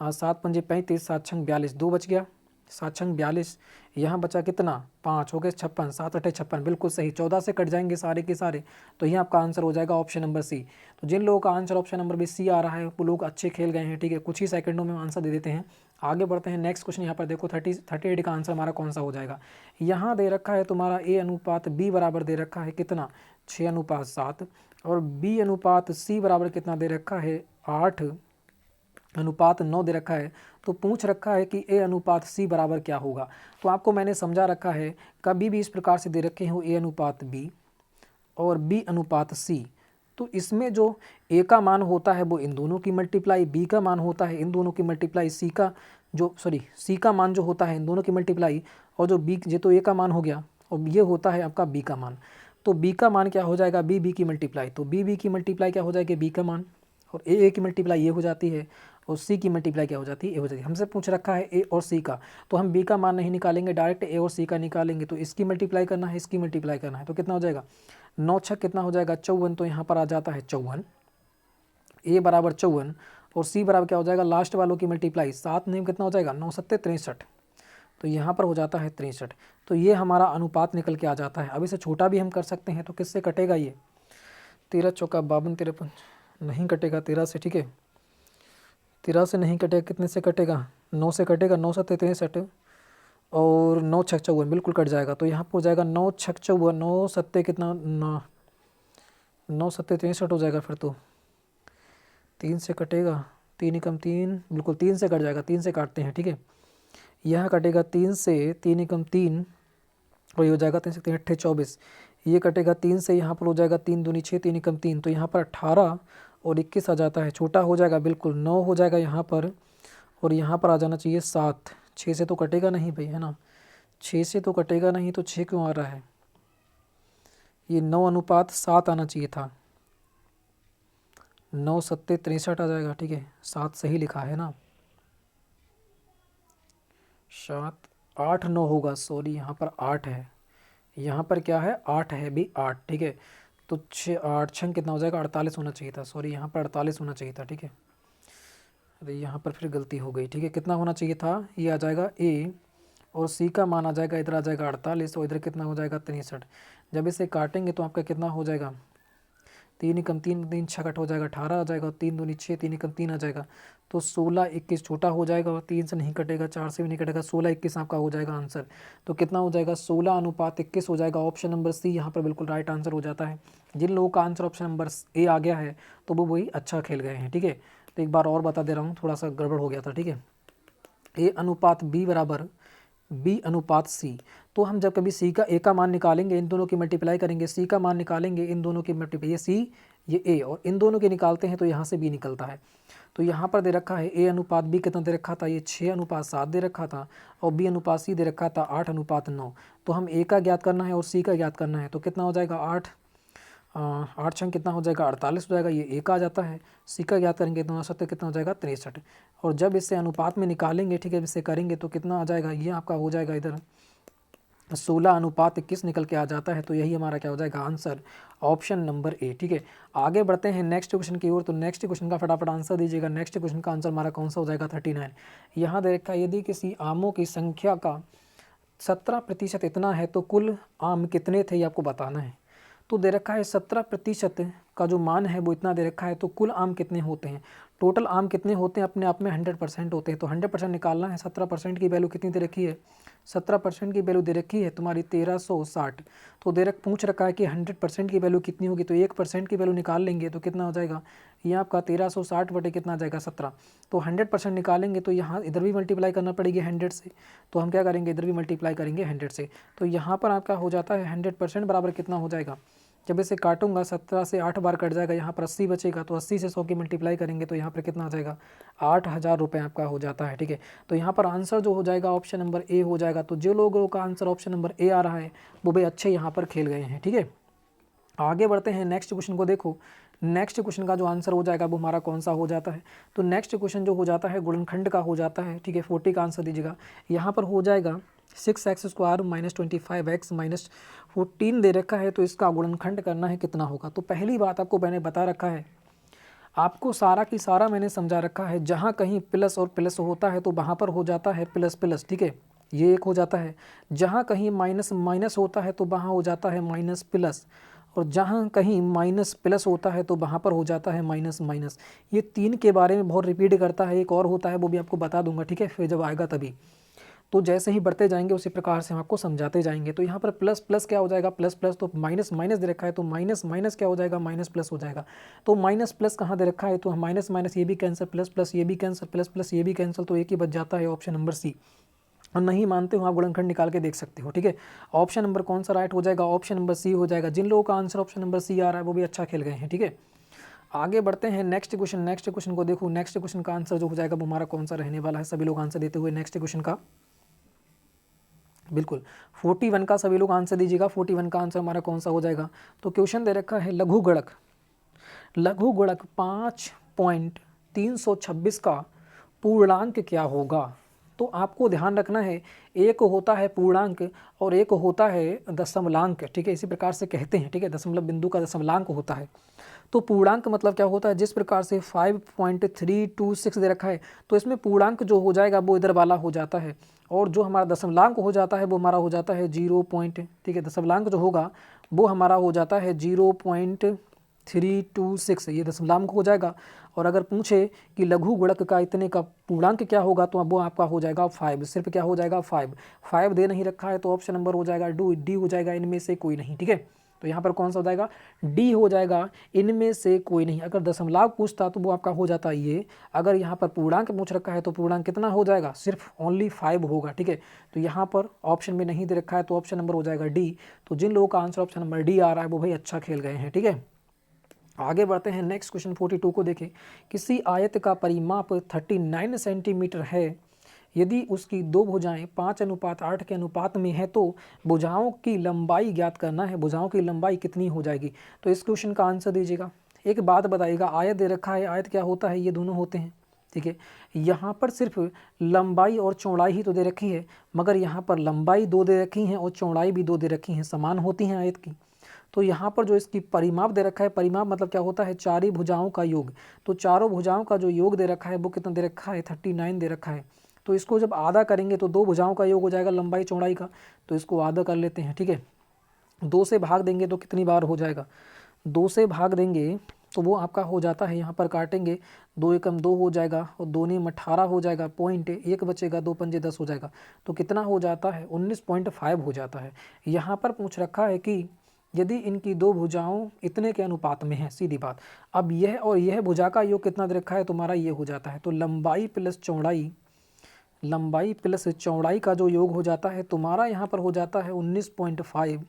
7 पंजे 35, 7 छंग 42, 2 बच गया, 7 छंग 42, यहाँ बचा कितना, 5 हो गए 56, 7 अठे 56, बिल्कुल सही। 14 से कट जाएंगे सारे के सारे, तो यही आपका आंसर हो जाएगा ऑप्शन नंबर सी। तो जिन लोगों का answer option number B C आ रहा है वो लोग अच्छे खेल गए हैं, ठीक है, कुछ ही सेकंडों में आंसर दे देते हैं। आगे बढ़ते हैं, नेक्स्ट क्वेश्चन यहाँ पर देखो, 38 का आंसर हमारा कौन सा हो जाएगा। यहाँ दे रखा है तुम्हारा A अनुपात B बराबर दे रखा है कितना, 6:7, और B अनुपात C बराबर कितना दे रखा है, 8:9 दे रखा है। तो पूछ रखा है कि A अनुपात C बराबर क्या होगा। तो आपको मैंने समझा रखा है, कभी भी इस प्रकार से दे रखे हो A अनुपात B और B अनुपात C, तो इसमें जो A का मान होता है वो इन दोनों की मल्टीप्लाई, B का मान होता है इन दोनों की मल्टीप्लाई, C का मान जो होता है इन दोनों की मल्टीप्लाई, और जो B ये तो A का मान हो गया और ये होता है आपका B का मान। तो B का मान क्या हो जाएगा, B की मल्टीप्लाई, तो B की मल्टीप्लाई क्या हो जाएगी, B का मान, और A की मल्टीप्लाई ये हो जाती है, और C की मल्टीप्लाई क्या हो जाती है, A हो जाती है। हमसे पूछ रखा है A और C का, तो हम B का मान नहीं निकालेंगे, डायरेक्ट A और C का निकालेंगे। तो इसकी मल्टीप्लाई करना है, इसकी मल्टीप्लाई करना है, तो कितना हो जाएगा, 9 छक कितना हो जाएगा, 54। तो यहाँ पर आ जाता है 54, A बराबर 54 और C बराबर क्या हो जाएगा, लास्ट वालों की मल्टीप्लाई, 7 में कितना हो जाएगा, 9 7 63, तो यहाँ पर हो जाता है 63। तो ये हमारा अनुपात निकल के आ जाता है। अब इसे छोटा भी हम कर सकते हैं, तो किससे कटेगा ये, 13 चौका 52, 53 नहीं कटेगा 13 से, ठीक है 13 से नहीं कटेगा, कितने से कटेगा 9 से कटेगा, 9 7 63 और 9 6 54 बिल्कुल कट जाएगा। तो यहाँ पर हो जाएगा 9 6 54, 9 7 कितना 9 7 63 हो जाएगा। फिर तो 3 से कटेगा, 3 एकम 3 बिल्कुल 3 से कट जाएगा, 3 से काटते हैं, ठीक है यहाँ कटेगा 3 से, 3 एकम 3 और ये हो जाएगा 3 से 3 8 24, ये कटेगा 3 से, यहाँ पर हो जाएगा 3 दूनी 6, 3 एकम 3, तो यहाँ पर 18 और 21 आ जाता है, छोटा हो जाएगा बिल्कुल 9 हो जाएगा यहाँ पर, और यहाँ पर आ जाना चाहिए 7। 6 से तो कटेगा नहीं भाई, है ना 6 से तो कटेगा नहीं, तो 6 क्यों आ रहा है, ये 9:7 आना चाहिए था, 9 7 63 आ जाएगा, ठीक है 7 सही लिखा है ना, 7 8 9 होगा, सॉरी यहाँ पर 8 है, यहाँ पर क्या है 8 है भी 8, ठीक है तो 6 8 6 कितना हो जाएगा 48 होना चाहिए था, सॉरी यहाँ पर 48 होना चाहिए था, ठीक है अरे यहाँ पर फिर गलती हो गई, ठीक है कितना होना चाहिए था, ये आ जाएगा A और C का मान आ जाएगा, इधर आ जाएगा 48 और इधर कितना हो जाएगा 63। जब इसे काटेंगे तो आपका कितना हो जाएगा, 3 एकम 3 3 6 कट हो जाएगा, 18 आ जाएगा और 3 दूनी 6, 3 एकम 3 आ जाएगा, तो 16 21 छोटा हो जाएगा और 3 से नहीं कटेगा, 4 से भी नहीं कटेगा, 16 21 आपका हो जाएगा आंसर। तो कितना हो जाएगा 16:21 हो जाएगा, ऑप्शन नंबर सी यहाँ पर बिल्कुल राइट आंसर हो जाता है। जिन लोगों का आंसर ऑप्शन नंबर ए आ गया है तो वो वही अच्छा खेल गए हैं, ठीक है तो एक बार और बता दे रहा हूँ, थोड़ा सा गड़बड़ हो गया था, ठीक है A/B बराबर B/C। तो हम जब कभी C का A का मान निकालेंगे, इन दोनों की मल्टीप्लाई करेंगे, C का मान निकालेंगे, इन दोनों की मल्टीप्लाई, ये C ये A और इन दोनों के निकालते हैं तो यहाँ से B निकलता है। तो यहाँ पर दे रखा है A/B कितना दे रखा था, ये 6:7 दे रखा था और B/C दे रखा था 8:9। तो हम A का ज्ञात करना है और C का ज्ञात करना है, तो कितना हो जाएगा 8 8 छंग कितना हो जाएगा 48 हो जाएगा, ये एक आ जाता है। सी का ज्ञात करेंगे तो 7 कितना हो जाएगा 63। और जब इसे अनुपात में निकालेंगे, ठीक है, इससे करेंगे तो कितना आ जाएगा, ये आपका हो जाएगा इधर 16:21 निकल के आ जाता है। तो यही हमारा क्या हो जाएगा आंसर, ऑप्शन नंबर ए। ठीक है, आगे बढ़ते हैं नेक्स्ट क्वेश्चन की ओर। तो नेक्स्ट क्वेश्चन का फटाफट आंसर दीजिएगा। नेक्स्ट क्वेश्चन का आंसर हमारा कौन सा हो जाएगा 39। यहाँ दे रखा है यदि किसी आमों की संख्या का 17% इतना है तो कुल आम कितने थे, ये आपको बताना है। तो दे रखा है 17% का जो मान है वो इतना दे रखा है, तो कुल आम कितने होते हैं, टोटल आम कितने होते हैं, अपने आप में 100% होते हैं। तो 100% निकालना है। 17% की वैल्यू कितनी दे रखी है, 17% की वैल्यू दे रखी है तुम्हारी 1360। तो पूछ रखा है कि 100% की वैल्यू कितनी होगी, तो 1% की वैल्यू निकाल लेंगे तो कितना हो जाएगा, ये आपका 1360 बटे कितना आ जाएगा 17। तो 100% निकालेंगे तो यहाँ इधर भी मल्टीप्लाई करना पड़ेगी 100 से। तो हम क्या करेंगे, इधर भी मल्टीप्लाई करेंगे 100 से। तो यहाँ पर आपका हो जाता है 100% बराबर कितना हो जाएगा, जब इसे काटूंगा 17 से 8 बार कट जाएगा, यहाँ पर 80 बचेगा। तो 80 से 100 की मल्टीप्लाई करेंगे तो यहाँ पर कितना आ जाएगा 8000 रुपये आपका हो जाता है। ठीक है, तो यहाँ पर आंसर जो हो जाएगा ऑप्शन नंबर ए हो जाएगा। तो जो लोगों का आंसर ऑप्शन नंबर ए आ रहा है वो भी अच्छे यहाँ पर खेल गए हैं। ठीक है, आगे बढ़ते हैं नेक्स्ट क्वेश्चन को। देखो नेक्स्ट क्वेश्चन का जो आंसर हो जाएगा वो हमारा कौन सा हो जाता है, तो नेक्स्ट क्वेश्चन जो हो जाता है गुणनखंड का हो जाता है। ठीक है, 40 का आंसर दीजिएगा। यहाँ पर हो जाएगा 6x² - 25x - 14 दे रखा है, तो इसका गुणनखंड करना है कितना होगा। तो पहली बात आपको मैंने बता रखा है, आपको सारा की सारा मैंने समझा रखा है, जहाँ कहीं प्लस और प्लस होता है तो वहाँ पर हो जाता है प्लस प्लस। ठीक है, ये एक हो जाता है। जहाँ कहीं माइनस माइनस होता है तो वहाँ हो जाता है माइनस प्लस, और जहाँ कहीं माइनस प्लस होता है तो वहाँ पर हो जाता है माइनस माइनस। ये तीन के बारे में बहुत रिपीट करता है। एक और होता है वो भी आपको बता दूंगा, ठीक है, फिर जब आएगा तभी। तो जैसे ही बढ़ते जाएंगे उसी प्रकार से हम आपको समझाते जाएंगे। तो यहाँ पर प्लस प्लस क्या हो जाएगा, प्लस प्लस, तो माइनस माइनस दे रखा है तो माइनस माइनस क्या हो जाएगा, माइनस प्लस हो जाएगा। तो माइनस प्लस कहाँ दे रखा है, तो माइनस माइनस ये भी कैंसिल, प्लस प्लस ये भी कैंसिल, प्लस प्लस ये भी कैंसिल, तो एक ही बच जाता है ऑप्शन नंबर सी। और नहीं मानते हो आप गुणनखंड निकाल के देख सकते हो। ठीक है, ऑप्शन नंबर कौन सा राइट हो जाएगा, ऑप्शन नंबर सी हो जाएगा। जिन लोगों का आंसर ऑप्शन नंबर सी आ रहा है वो भी अच्छा खेल गए हैं। ठीक है, आगे बढ़ते हैं नेक्स्ट क्वेश्चन। नेक्स्ट क्वेश्चन को देखो, नेक्स्ट क्वेश्चन का आंसर जो हो जाएगा वो हमारा कौन सा रहने वाला है, सभी लोग आंसर देते हुए नेक्स्ट क्वेश्चन का बिल्कुल 41 का सभी लोग आंसर दीजिएगा। 41 का आंसर हमारा कौन सा हो जाएगा, तो क्वेश्चन दे रखा है लघु गुणक 5.326 का पूर्णांक क्या होगा। तो आपको ध्यान रखना है, एक होता है पूर्णांक और एक होता है दशमलांक। ठीक है, इसी प्रकार से कहते हैं। ठीक है, दशमलव बिंदु का दशमलांक होता है। तो पूर्णांक मतलब क्या होता है, जिस प्रकार से 5.326 दे रखा है तो इसमें पूर्णांक जो हो जाएगा वो इधर वाला हो जाता है, और जो हमारा दशमलांक हो जाता है वो हमारा हो जाता है 0 पॉइंट। ठीक है, दशमलांक जो होगा वो हमारा हो जाता है 0.0 326 ये दशमलव हो जाएगा। और अगर पूछे कि लघु गुणक का इतने का पूर्णांक क्या होगा तो अब वो आपका हो जाएगा 5, सिर्फ क्या हो जाएगा 5 दे नहीं रखा है तो ऑप्शन नंबर हो जाएगा डी हो जाएगा, इनमें से कोई नहीं। ठीक है, तो यहाँ पर कौन सा हो जाएगा, डी हो जाएगा, इनमें से कोई नहीं। अगर दशमलव पूछता तो वो आपका हो जाता ये। अगर यहाँ पर पूर्णांक पूछ रखा है तो पूर्णांक कितना हो जाएगा, सिर्फ ओनली 5 होगा। ठीक है, तो यहाँ पर ऑप्शन में नहीं दे रखा है तो ऑप्शन नंबर हो जाएगा डी। तो जिन लोगों का आंसर ऑप्शन नंबर डी आ रहा है वो भाई अच्छा खेल गए हैं। ठीक है, आगे बढ़ते हैं नेक्स्ट क्वेश्चन 42 को देखें। किसी आयत का परिमाप 39 सेंटीमीटर है, यदि उसकी दो भुजाएं 5:8 के अनुपात में है तो भुजाओं की लंबाई ज्ञात करना है। भुजाओं की लंबाई कितनी हो जाएगी, तो इस क्वेश्चन का आंसर दीजिएगा। एक बात बताइएगा, आयत दे रखा है, आयत क्या होता है, ये दोनों होते हैं। ठीक है, यहाँ पर सिर्फ लंबाई और चौड़ाई ही तो दे रखी है, मगर यहाँ पर लंबाई 2 दे रखी हैं और चौड़ाई भी 2 दे रखी हैं, समान होती हैं आयत की। तो यहाँ पर जो इसकी परिमाप दे रखा है, परिमाप मतलब क्या होता है, चारों भुजाओं का योग। तो चारों भुजाओं का जो योग दे रखा है वो कितना दे रखा है, 39 दे रखा है। तो इसको जब आधा करेंगे तो 2 भुजाओं का योग हो जाएगा लंबाई चौड़ाई का, तो इसको आधा कर लेते हैं। ठीक है, 2 से भाग देंगे तो कितनी बार हो जाएगा, 2 से भाग देंगे तो वो आपका हो जाता है, यहाँ पर काटेंगे 2 एकम 2 हो जाएगा और 2 नीम 18 हो जाएगा, पॉइंट 1 बचेगा, 2 पंजे 10 हो जाएगा। तो कितना हो जाता है, 19.5 हो जाता है। यहाँ पर पूछ रखा है कि यदि इनकी दो भुजाओं इतने के अनुपात में है, सीधी बात। अब यह और यह भुजा का योग कितना दे रखा है तुम्हारा, ये हो जाता है। तो लंबाई प्लस चौड़ाई का जो योग हो जाता है तुम्हारा यहाँ पर हो जाता है 19.5।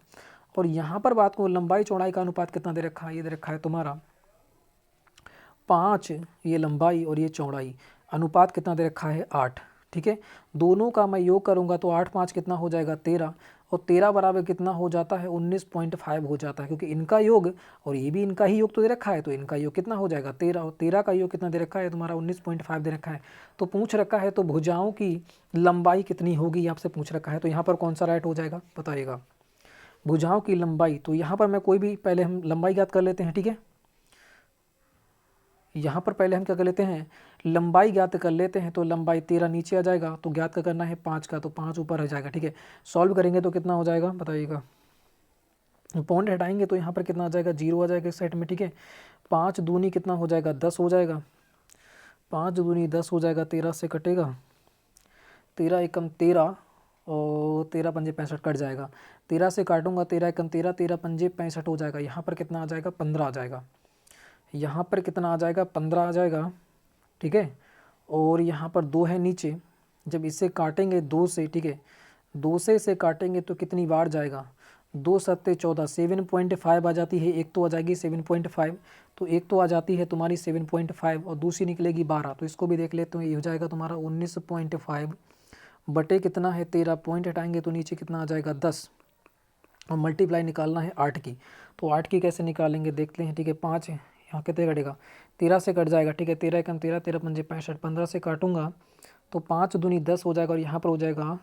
और यहाँ पर बात को लंबाई चौड़ाई का अनुपात कितना दे रखा है, ये दे रखा है तुम्हारा 5, ये लंबाई और ये चौड़ाई, अनुपात कितना दे रखा है 8। ठीक है, दोनों का मैं योग करूँगा तो 8 5 कितना हो जाएगा 13, और 13 बराबर कितना हो जाता है 19.5 हो जाता है, क्योंकि इनका योग और ये भी इनका ही योग तो दे रखा है, तो इनका योग कितना हो जाएगा 13, और 13 का योग कितना दे रखा है तुम्हारा 19.5 दे रखा है। तो पूछ रखा है तो भुजाओं की लंबाई कितनी होगी आपसे पूछ रखा है, तो यहाँ पर कौन सा राइट हो जाएगा बताइएगा, भुजाओं की लंबाई। तो यहाँ पर मैं कोई भी पहले हम लंबाई ज्ञात कर लेते हैं। ठीक है, यहाँ पर पहले हम क्या कर लेते हैं, लंबाई ज्ञात कर लेते हैं। तो लंबाई 13 नीचे आ जाएगा, तो ज्ञात का करना है 5 का, तो 5 ऊपर आ जाएगा। ठीक है, सॉल्व करेंगे तो कितना हो जाएगा बताइएगा, पॉइंट हटाएंगे तो यहाँ पर कितना आ जाएगा 0 आ जाएगा इस साइड में। ठीक है, 5 दूनी कितना हो जाएगा 10 हो जाएगा, 5 दूनी 10 हो जाएगा, 13 से कटेगा, 13 एकम 13 और 13 पंजे 65 कट जाएगा, 13 से काटूंगा 13 एकम 13, 13 पंजे 65 हो जाएगा। यहाँ पर कितना आ जाएगा 15 आ जाएगा, यहाँ पर कितना आ जाएगा 15 आ जाएगा। ठीक है, और यहाँ पर 2 है नीचे, जब इसे काटेंगे 2 से, ठीक है 2 से इसे काटेंगे तो कितनी बार जाएगा, 2 सत्ते 14, 7.5 आ जाती है, एक तो आ जाएगी 7.5, तो एक तो आ जाती है तुम्हारी 7.5 और दूसरी निकलेगी 12, तो इसको भी देख लेते हैं। ये हो जाएगा तुम्हारा 19.5 बटे कितना है 13, पॉइंट हटाएंगे तो नीचे कितना आ जाएगा 10, और मल्टीप्लाई निकालना है 8 की। तो 8 की कैसे निकालेंगे देखते हैं। ठीक है, 5 है, यहाँ कितने कटेगा 13 से कट जाएगा। ठीक है, 13 एकम 13, 13 पंजे 65, 15 से काटूंगा तो 5 दूनी 10 हो जाएगा, और यहाँ पर हो जाएगा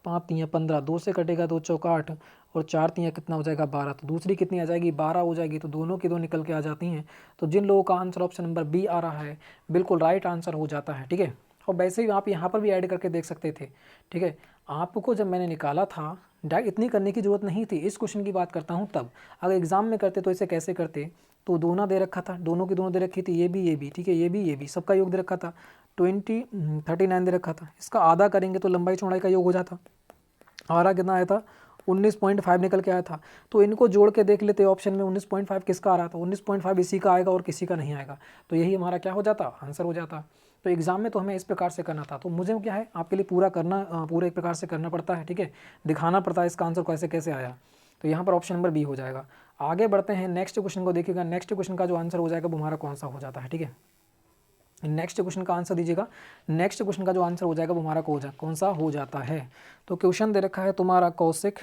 5 तियाँ 15, 2 से कटेगा 2 चौका 8, और 4 तियाँ कितना हो जाएगा 12, तो दूसरी कितनी आ जाएगी 12 हो जाएगी। तो दोनों की दो निकल के आ जाती हैं। तो जिन लोगों का आंसर ऑप्शन नंबर बी आ रहा है बिल्कुल राइट आंसर हो जाता है। ठीक है, और वैसे ही आप यहाँ पर भी ऐड करके देख सकते थे। ठीक है, आपको जब मैंने निकाला था डायरेक्ट इतनी करने की जरूरत नहीं थी, इस क्वेश्चन की बात करता हूँ तब। अगर एग्जाम में करते तो इसे कैसे करते, तो दोनों दे रखा था, दोनों की दोनों दे रखी थी, ये भी, ठीक है ये भी, सबका योग दे रखा था 39 दे रखा था। इसका आधा करेंगे तो लंबाई चौड़ाई का योग हो जाता, आरा कितना आया था 19.5 निकल के आया था। तो इनको जोड़ के देख लेते ऑप्शन में 19.5 किसका आ रहा था, 19.5 इसी का आएगा और किसी का नहीं आएगा, तो यही हमारा क्या हो जाता आंसर हो जाता। तो एग्जाम में तो हमें इस प्रकार से करना था, तो मुझे क्या है आपके लिए पूरा करना, पूरे एक प्रकार से करना पड़ता है। ठीक है, दिखाना पड़ता है इसका आंसर कैसे कैसे आया। तो यहाँ पर ऑप्शन नंबर बी हो जाएगा। आगे बढ़ते हैं नेक्स्ट क्वेश्चन को देखिएगा, नेक्स्ट क्वेश्चन का जो आंसर हो जाएगा वो हमारा कौन सा हो जाता है। ठीक है, नेक्स्ट क्वेश्चन का आंसर दीजिएगा, नेक्स्ट क्वेश्चन का जो आंसर हो जाएगा वो हमारा कौन सा हो जाता है। तो क्वेश्चन दे रखा है तुम्हारा कौशिक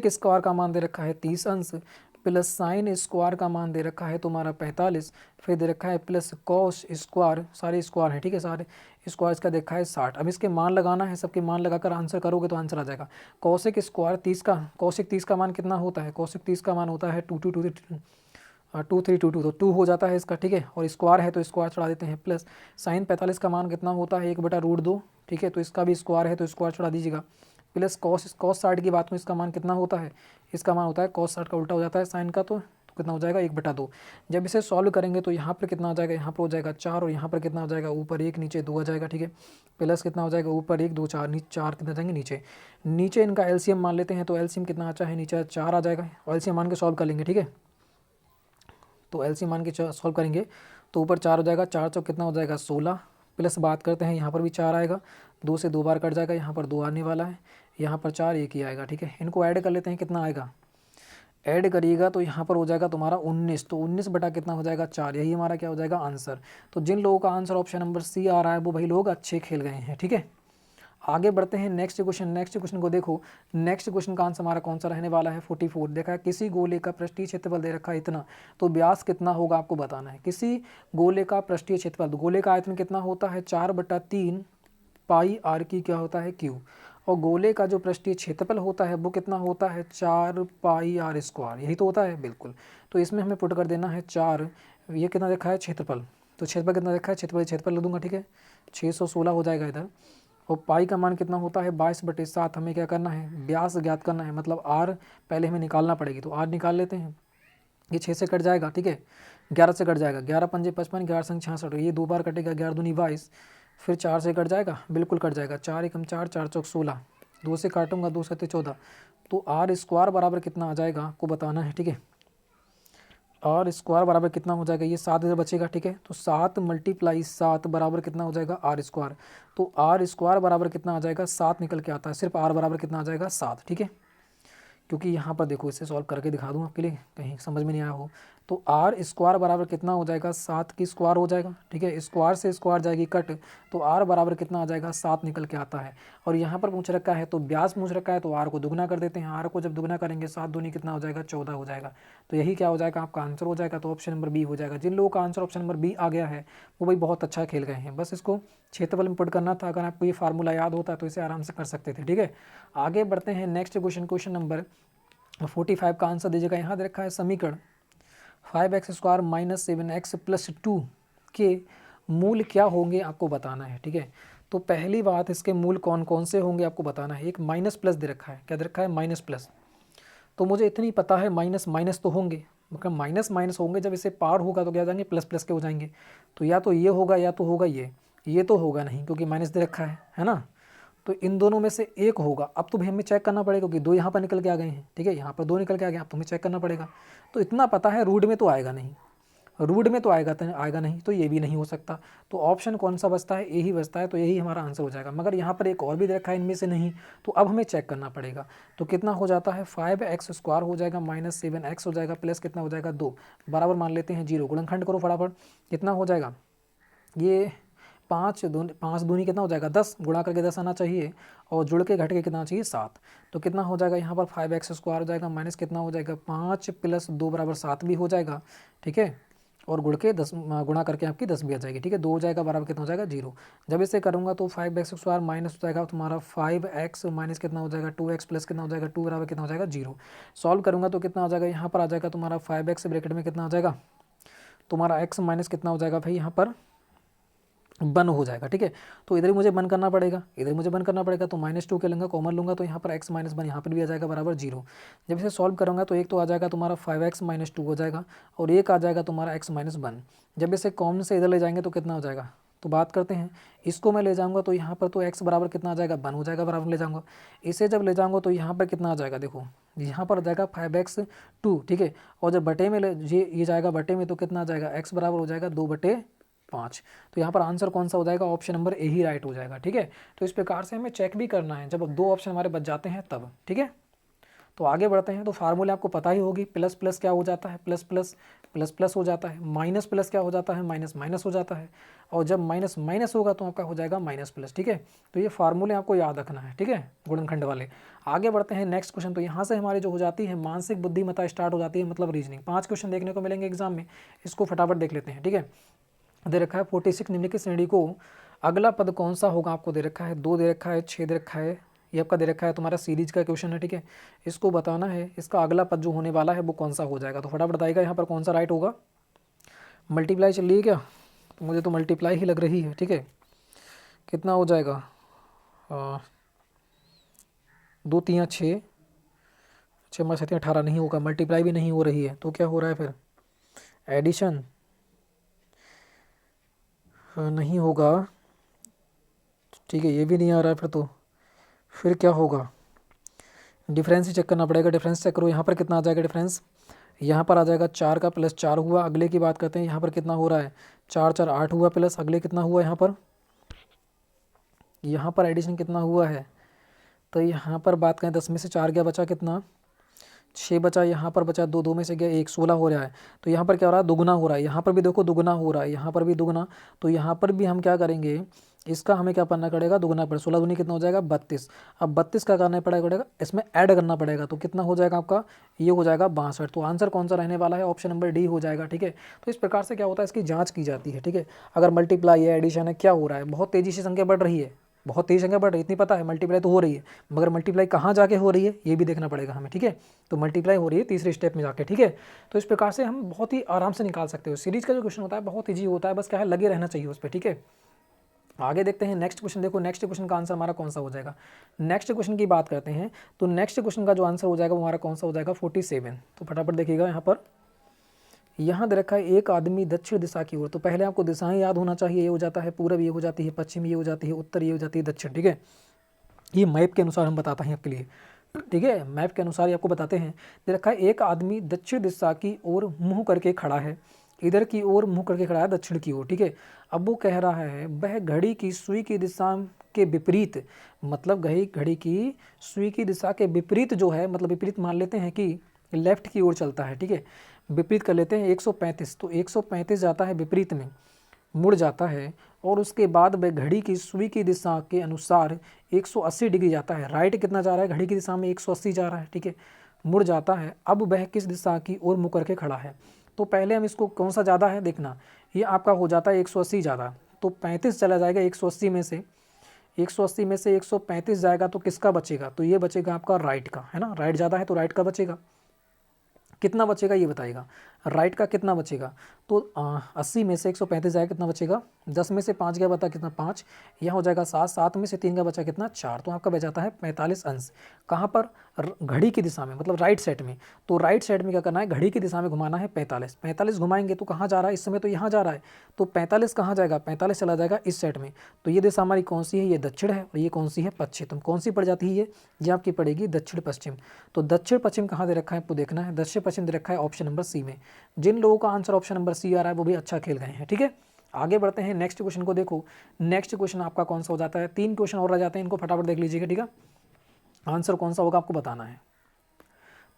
स्क्वायर का मान दे रखा है 30 अंश, प्लस साइन स्क्वायर का मान दे रखा है तुम्हारा 45, फिर दे रखा है प्लस कॉस स्क्वायर, सारे स्क्वायर हैं। ठीक है, सारे स्क्वायर इसका देखा है 60। अब इसके मान लगाना है, सबके मान लगाकर आंसर करोगे तो आंसर आ जाएगा। कौशिक स्क्वायर 30 का, कौशिक 30 का मान कितना होता है, कौशिक 30 का मान होता है 2322, तो 2 हो जाता है इसका। ठीक है, और स्क्वायर है तो स्क्वायर चढ़ा देते हैं, प्लस साइन 45 का मान कितना होता है 1/√2। ठीक है, तो इसका भी स्क्वायर है तो स्क्वायर चढ़ा दीजिएगा, प्लस कॉस 60 की बात में इसका मान कितना होता है, इसका मान होता है कॉस 60 का उल्टा हो जाता है साइन का, तो तो कितना हो जाएगा 1/2। जब इसे सॉल्व करेंगे तो यहाँ पर कितना हो जाएगा, यहाँ पर हो जाएगा 4 और यहाँ पर कितना हो जाएगा, ऊपर 1 नीचे 2 आ जाएगा, ठीक है। प्लस कितना हो जाएगा, ऊपर 1 2 4 नीचे 4 कितना जाएंगे नीचे। नीचे इनका एलसीएम मान लेते हैं, तो एलसीएम कितना आता है, नीचे 4 आ जाएगा और एलसीएम मान के सॉल्व कर लेंगे, ठीक है। तो एलसीएम मान के सॉल्व करेंगे तो ऊपर 4 हो जाएगा, 4 चौक कितना हो जाएगा 16। प्लस बात करते हैं यहाँ पर भी 4 आएगा, 2 से 2 बार कट जाएगा, यहाँ पर 2 आने वाला है, यहाँ पर 4 एक ही आएगा, ठीक है। इनको ऐड कर लेते हैं, कितना आएगा, ऐड करिएगा तो यहाँ पर हो जाएगा तुम्हारा 19। तो 19 बटा कितना हो जाएगा 4, यही हमारा क्या हो जाएगा आंसर। तो जिन लोगों का आंसर ऑप्शन नंबर सी आ रहा है वो भाई लोग अच्छे खेल गए हैं, ठीक है। आगे बढ़ते हैं नेक्स्ट क्वेश्चन। नेक्स्ट क्वेश्चन को देखो, नेक्स्ट क्वेश्चन का आंसर हमारा कौन सा रहने वाला है 44। देखा है, किसी गोले का पृष्ठीय क्षेत्रफल दे रखा है इतना, तो व्यास कितना होगा आपको बताना है। किसी गोले का पृष्ठीय क्षेत्रफल, गोले का आयतन कितना होता है 4/3 पाई आर की क्या होता है क्यू, और गोले का जो पृष्ठीय क्षेत्रफल होता है वो कितना होता है 4 पाई आर स्क्वायर, यही तो होता है बिल्कुल। तो इसमें हमें पुट कर देना है 4, ये कितना देखा है क्षेत्रफल, तो क्षेत्रफल कितना देखा है, क्षेत्रफल लग दूंगा, ठीक है। 616 हो जाएगा इधर, और पाई का मान कितना होता है 22/7। हमें क्या करना है, व्यास ज्ञात करना है, मतलब आर पहले हमें निकालना पड़ेगी, तो आर निकाल लेते हैं। ये 6 से कट जाएगा, ठीक है, 11 से कट जाएगा, 11 पंजे 55, 11 संग 66, ये 2 बार कटेगा, 11 दूनी 22, फिर 4 से कट जाएगा, बिल्कुल कट जाएगा, 4 एकम 4, 4 चौक 16, 2 से काटूंगा 2 7 14, तो आर स्क्वायर बराबर कितना आ जाएगा आपको बताना है, ठीक है। आर स्क्वायर बराबर कितना हो जाएगा, ये 7 इधर बचेगा, ठीक है। तो 7 × 7 बराबर कितना हो जाएगा आर स्क्वायर। तो आर स्क्वायर बराबर कितना आ जाएगा 7 निकल के आता है, सिर्फ आर बराबर कितना आ जाएगा 7, ठीक है। क्योंकि यहाँ पर देखो, इसे सॉल्व करके दिखा दूँ आपके लिए, कहीं समझ में नहीं आया हो। तो आर स्क्वायर बराबर कितना हो जाएगा 7 की स्क्वायर हो जाएगा, ठीक है। स्क्वायर से स्क्वायर जाएगी कट, तो आर बराबर कितना आ जाएगा 7 निकल के आता है। और यहाँ पर पूछ रखा है तो व्यास पूछ रखा है, तो आर को दुगना कर देते हैं। आर को जब दुगना करेंगे 7 दूनी कितना हो जाएगा 14 हो जाएगा। तो यही क्या हो जाएगा आपका आंसर हो जाएगा। तो ऑप्शन नंबर बी हो जाएगा। जिन लोगों का आंसर ऑप्शन नंबर बी आ गया है वो भाई बहुत अच्छा खेल गए हैं। बस इसको क्षेत्रफल में पुट करना था। अगर आपको ये फार्मूला याद होता तो इसे आराम से कर सकते थे, ठीक है। आगे बढ़ते हैं नेक्स्ट क्वेश्चन, क्वेश्चन नंबर 45 का आंसर दीजिएगा। यहाँ दे रखा है समीकरण 5x² - 7x + 2 के मूल क्या होंगे आपको बताना है, ठीक है। तो पहली बात, इसके मूल कौन कौन से होंगे आपको बताना है। एक माइनस प्लस दे रखा है, क्या दे रखा है माइनस प्लस, तो मुझे इतनी पता है माइनस माइनस तो होंगे, मतलब माइनस माइनस होंगे, जब इसे पार होगा तो क्या हो जाएंगे प्लस प्लस के हो जाएंगे। तो या तो ये होगा या तो होगा ये तो होगा नहीं क्योंकि माइनस दे रखा है ना। तो इन दोनों में से एक होगा। अब तो भाई हमें चेक करना पड़ेगा क्योंकि 2 यहाँ पर निकल के आ गए हैं, ठीक है, यहाँ पर 2 निकल के आ गए, अब तो हमें चेक करना पड़ेगा। तो इतना पता है रूट में तो आएगा नहीं, रूट में तो आएगा नहीं, तो ये भी नहीं हो सकता। तो ऑप्शन कौन सा बचता है, ए ही बचता है, तो यही हमारा आंसर हो जाएगा। मगर यहाँ पर एक और भी दे रखा है इनमें से नहीं, तो अब हमें चेक करना पड़ेगा। तो कितना हो जाता है 5x² हो जाएगा -7x हो जाएगा, प्लस कितना हो जाएगा 2 बराबर मान लेते हैं 0। गुणनखंड करो फटाफट, कितना हो जाएगा ये 5 दूनी कितना हो जाएगा 10, गुणा करके 10 आना चाहिए और जुड़ के घट के कितना चाहिए 7। तो कितना हो जाएगा यहाँ पर 5x² हो जाएगा माइनस कितना हो जाएगा 5 + 2 = 7 भी हो जाएगा, ठीक है। और गुड़ के 10 गुणा करके आपकी 10 भी आ जाएगी, ठीक है। 2 हो जाएगा बराबर कितना हो जाएगा 0। जब इसे करूँगा तो 5x² माइनस हो जाएगा तुम्हारा 5x माइनस कितना हो जाएगा 2x प्लस कितना हो जाएगा 2 बराबर कितना हो जाएगा 0। सॉल्व करूँगा तो कितना हो जाएगा, यहाँ पर आ जाएगा तुम्हारा 5x ब्रैकेट में कितना हो जाएगा तुम्हारा x माइनस कितना हो जाएगा भाई यहाँ पर 1 हो जाएगा, ठीक है। तो इधर ही मुझे 1 करना पड़ेगा, इधर मुझे 1 करना पड़ेगा, तो -2 के लूँगा, कॉमन लूँगा, तो यहाँ पर x - 1 यहाँ पर भी आ जाएगा बराबर 0। जब इसे सॉल्व करूँगा तो एक तो आ जाएगा तुम्हारा 5x - 2 हो जाएगा और एक आ जाएगा तुम्हारा x - 1। जब इसे कॉमन से इधर ले जाएंगे तो कितना हो जाएगा, तो बात करते हैं, इसको मैं ले जाऊँगा तो यहाँ पर तो x बराबर कितना आ जाएगा 1 हो जाएगा, बराबर ले जाऊँगा। इसे जब ले जाऊँगा तो यहाँ पर कितना आ जाएगा, देखो यहाँ पर आ जाएगा 5x2, ठीक है। और जब बटे में ये जाएगा बटे में, तो कितना आ जाएगा x बराबर हो जाएगा 2/5। तो यहाँ पर आंसर कौन सा हो जाएगा, option number A he right हो जाएगा, ठीक है। तो इस प्रकार से हमें चेक भी करना है जब 2 ऑप्शन हमारे बच जाते हैं तब, ठीक है। तो आगे बढ़ते हैं। तो फार्मूले आपको पता ही होगी, प्लस प्लस क्या हो जाता है प्लस प्लस प्लस प्लस हो जाता है, माइनस प्लस क्या हो जाता है माइनस माइनस हो जाता है, और जब माइनस माइनस होगा तो आपका हो जाएगा माइनस प्लस, ठीक है। तो ये फार्मूले आपको याद रखना है, ठीक है, गुणनखंड वाले। आगे बढ़ते हैं नेक्स्ट क्वेश्चन। तो यहाँ से हमारी जो हो जाती है मानसिक बुद्धिमत्ता स्टार्ट हो जाती है, मतलब रीजनिंग। 5 क्वेश्चन देखने को मिलेंगे एग्जाम में, इसको फटाफट देख लेते हैं, ठीक है। दे रखा है 46 निम्नलिखित श्रेणी को अगला पद कौन सा होगा आपको दे रखा है, 2 दे रखा है, 6 दे रखा है, ये आपका दे रखा है तुम्हारा सीरीज का क्वेश्चन है, ठीक है। इसको बताना है इसका अगला पद जो होने वाला है वो कौन सा हो जाएगा। तो फटाफट बताइएगा यहाँ पर कौन सा राइट होगा। मल्टीप्लाई चल रही है क्या, तो मुझे तो मल्टीप्लाई ही लग रही है, ठीक है। कितना हो जाएगा 2 3 6, 6 में 7 18 नहीं होगा, मल्टीप्लाई भी नहीं हो रही है, तो क्या हो रहा है फिर एडिशन नहीं होगा, ठीक है, ये भी नहीं आ रहा है फिर क्या होगा, डिफरेंस ही चेक करना पड़ेगा। डिफरेंस चेक करो, यहाँ पर कितना आ जाएगा डिफरेंस, यहाँ पर आ जाएगा 4 का प्लस 4 हुआ। अगले की बात करते हैं, यहाँ पर कितना हो रहा है 4 4 8 हुआ, प्लस अगले कितना हुआ यहाँ पर एडिशन कितना हुआ है, तो यहाँ पर बात करें 10 में से 4 गया, बचा कितना 6 बचा, यहाँ पर बचा 2 2 में से गया 1 16 हो रहा है। तो यहाँ पर क्या हो रहा है दुगना हो रहा है, यहाँ पर भी देखो दुगना हो रहा है, यहाँ पर भी दुगना, तो यहाँ पर भी हम क्या करेंगे, इसका हमें क्या करना पड़ेगा दुगना पर 16 दूनी कितना हो जाएगा 32। अब 32 का करना पड़ेगा इसमें ऐड करना पड़ेगा, तो कितना हो जाएगा आपका, ये हो जाएगा 62। तो आंसर कौन सा रहने वाला है, ऑप्शन नंबर डी हो जाएगा। ठीक है, तो इस प्रकार से क्या होता है इसकी जाँच की जाती है। ठीक है, अगर मल्टीप्लाई है एडिशन है क्या हो रहा है, बहुत तेज़ी से संख्या बढ़ रही है, बहुत तेज संख्या बढ़ रही है, इतनी पता है मल्टीप्लाई तो हो रही है, मगर मल्टीप्लाई कहाँ जाके हो रही है ये भी देखना पड़ेगा हमें। ठीक है, तो मल्टीप्लाई हो रही है तीसरे स्टेप में जाके। ठीक है, तो इस प्रकार से हम बहुत ही आराम से निकाल सकते हो। सीरीज का जो क्वेश्चन होता है बहुत ईजी होता है, बस क्या है लगे रहना चाहिए उस पर। ठीक है, आगे देखते हैं नेक्स्ट क्वेश्चन। देखो नेक्स्ट क्वेश्चन का आंसर हमारा कौन सा हो जाएगा, नेक्स्ट क्वेश्चन की बात करते हैं तो नेक्स्ट क्वेश्चन का जो आंसर हो जाएगा वो हमारा कौन सा हो जाएगा 47। तो फटाफट देखिएगा, यहाँ दे रखा है एक आदमी दक्षिण दिशा की ओर। तो पहले आपको दिशाएं याद होना चाहिए, ये हो जाता है पूरब, ये हो जाती है पश्चिम, ये हो जाती है उत्तर, ये हो जाती है दक्षिण। ठीक है, ये मैप के अनुसार हम बताते हैं आपके लिए। ठीक है, मैप के अनुसार ही आपको बताते हैं। दे रखा है एक आदमी दक्षिण दिशा की ओर मुंह करके खड़ा है, इधर की ओर मुंह करके खड़ा है दक्षिण की ओर। ठीक है, अब वो कह रहा है वह घड़ी की सुई की दिशा के विपरीत, मतलब घड़ी की सुई की दिशा के विपरीत जो है, मतलब विपरीत मान लेते हैं कि लेफ्ट की ओर चलता है। ठीक है, विपरीत कर लेते हैं 135, तो 135 जाता है विपरीत में, मुड़ जाता है, और उसके बाद वह घड़ी की सुई की दिशा के अनुसार 180 डिग्री जाता है। राइट कितना जा रहा है, घड़ी की दिशा में 180 जा रहा है। ठीक है, मुड़ जाता है। अब वह किस दिशा की ओर मुड़ करके खड़ा है, तो पहले हम इसको कौन सा ज़्यादा है देखना, ये आपका हो जाता है 180 ज़्यादा, तो 35 चला जाएगा 180 में से, 180 में से 135 जाएगा तो किसका बचेगा, तो ये बचेगा आपका राइट का, है ना, राइट ज़्यादा है तो राइट का बचेगा। कितना बचेगा ये बताएगा, राइट का कितना बचेगा, तो 80 में से 135 जाएगा कितना बचेगा, 10 में से 5 गया बता कितना 5, यहाँ हो जाएगा 7, 7 में से 3 का बचा कितना 4, तो आपका बच जाता है 45 अंश। कहाँ पर, घड़ी की दिशा में, मतलब राइट साइड में। तो राइट साइड में क्या करना है, घड़ी की दिशा में घुमाना है 45, 45 घुमाएंगे तो कहाँ जा रहा है, इस समय तो यहाँ जा रहा है, तो 45 कहाँ जाएगा, 45 चला जाएगा इस साइड में। तो ये दिशा हमारी कौन सी है, ये दक्षिण है, और ये कौन सी है पश्चिम। तो कौन सी पड़ जाती है ये आपकी पड़ेगी दक्षिण पश्चिम। तो दक्षिण पश्चिम कहाँ दे रखा है आपको देखना है, दक्षिण पश्चिम दे रखा है ऑप्शन नंबर सी में। जिन लोगों का आंसर ऑप्शन नंबर सी आ रहा है वो भी अच्छा खेल गए हैं। ठीक है, आगे बढ़ते हैं नेक्स्ट क्वेश्चन को। देखो नेक्स्ट क्वेश्चन आपका कौन सा हो जाता है, 3 क्वेश्चन और रह जाते हैं, इनको फटाफट देख लीजिएगा। ठीक है, आंसर कौन सा होगा आपको बताना है।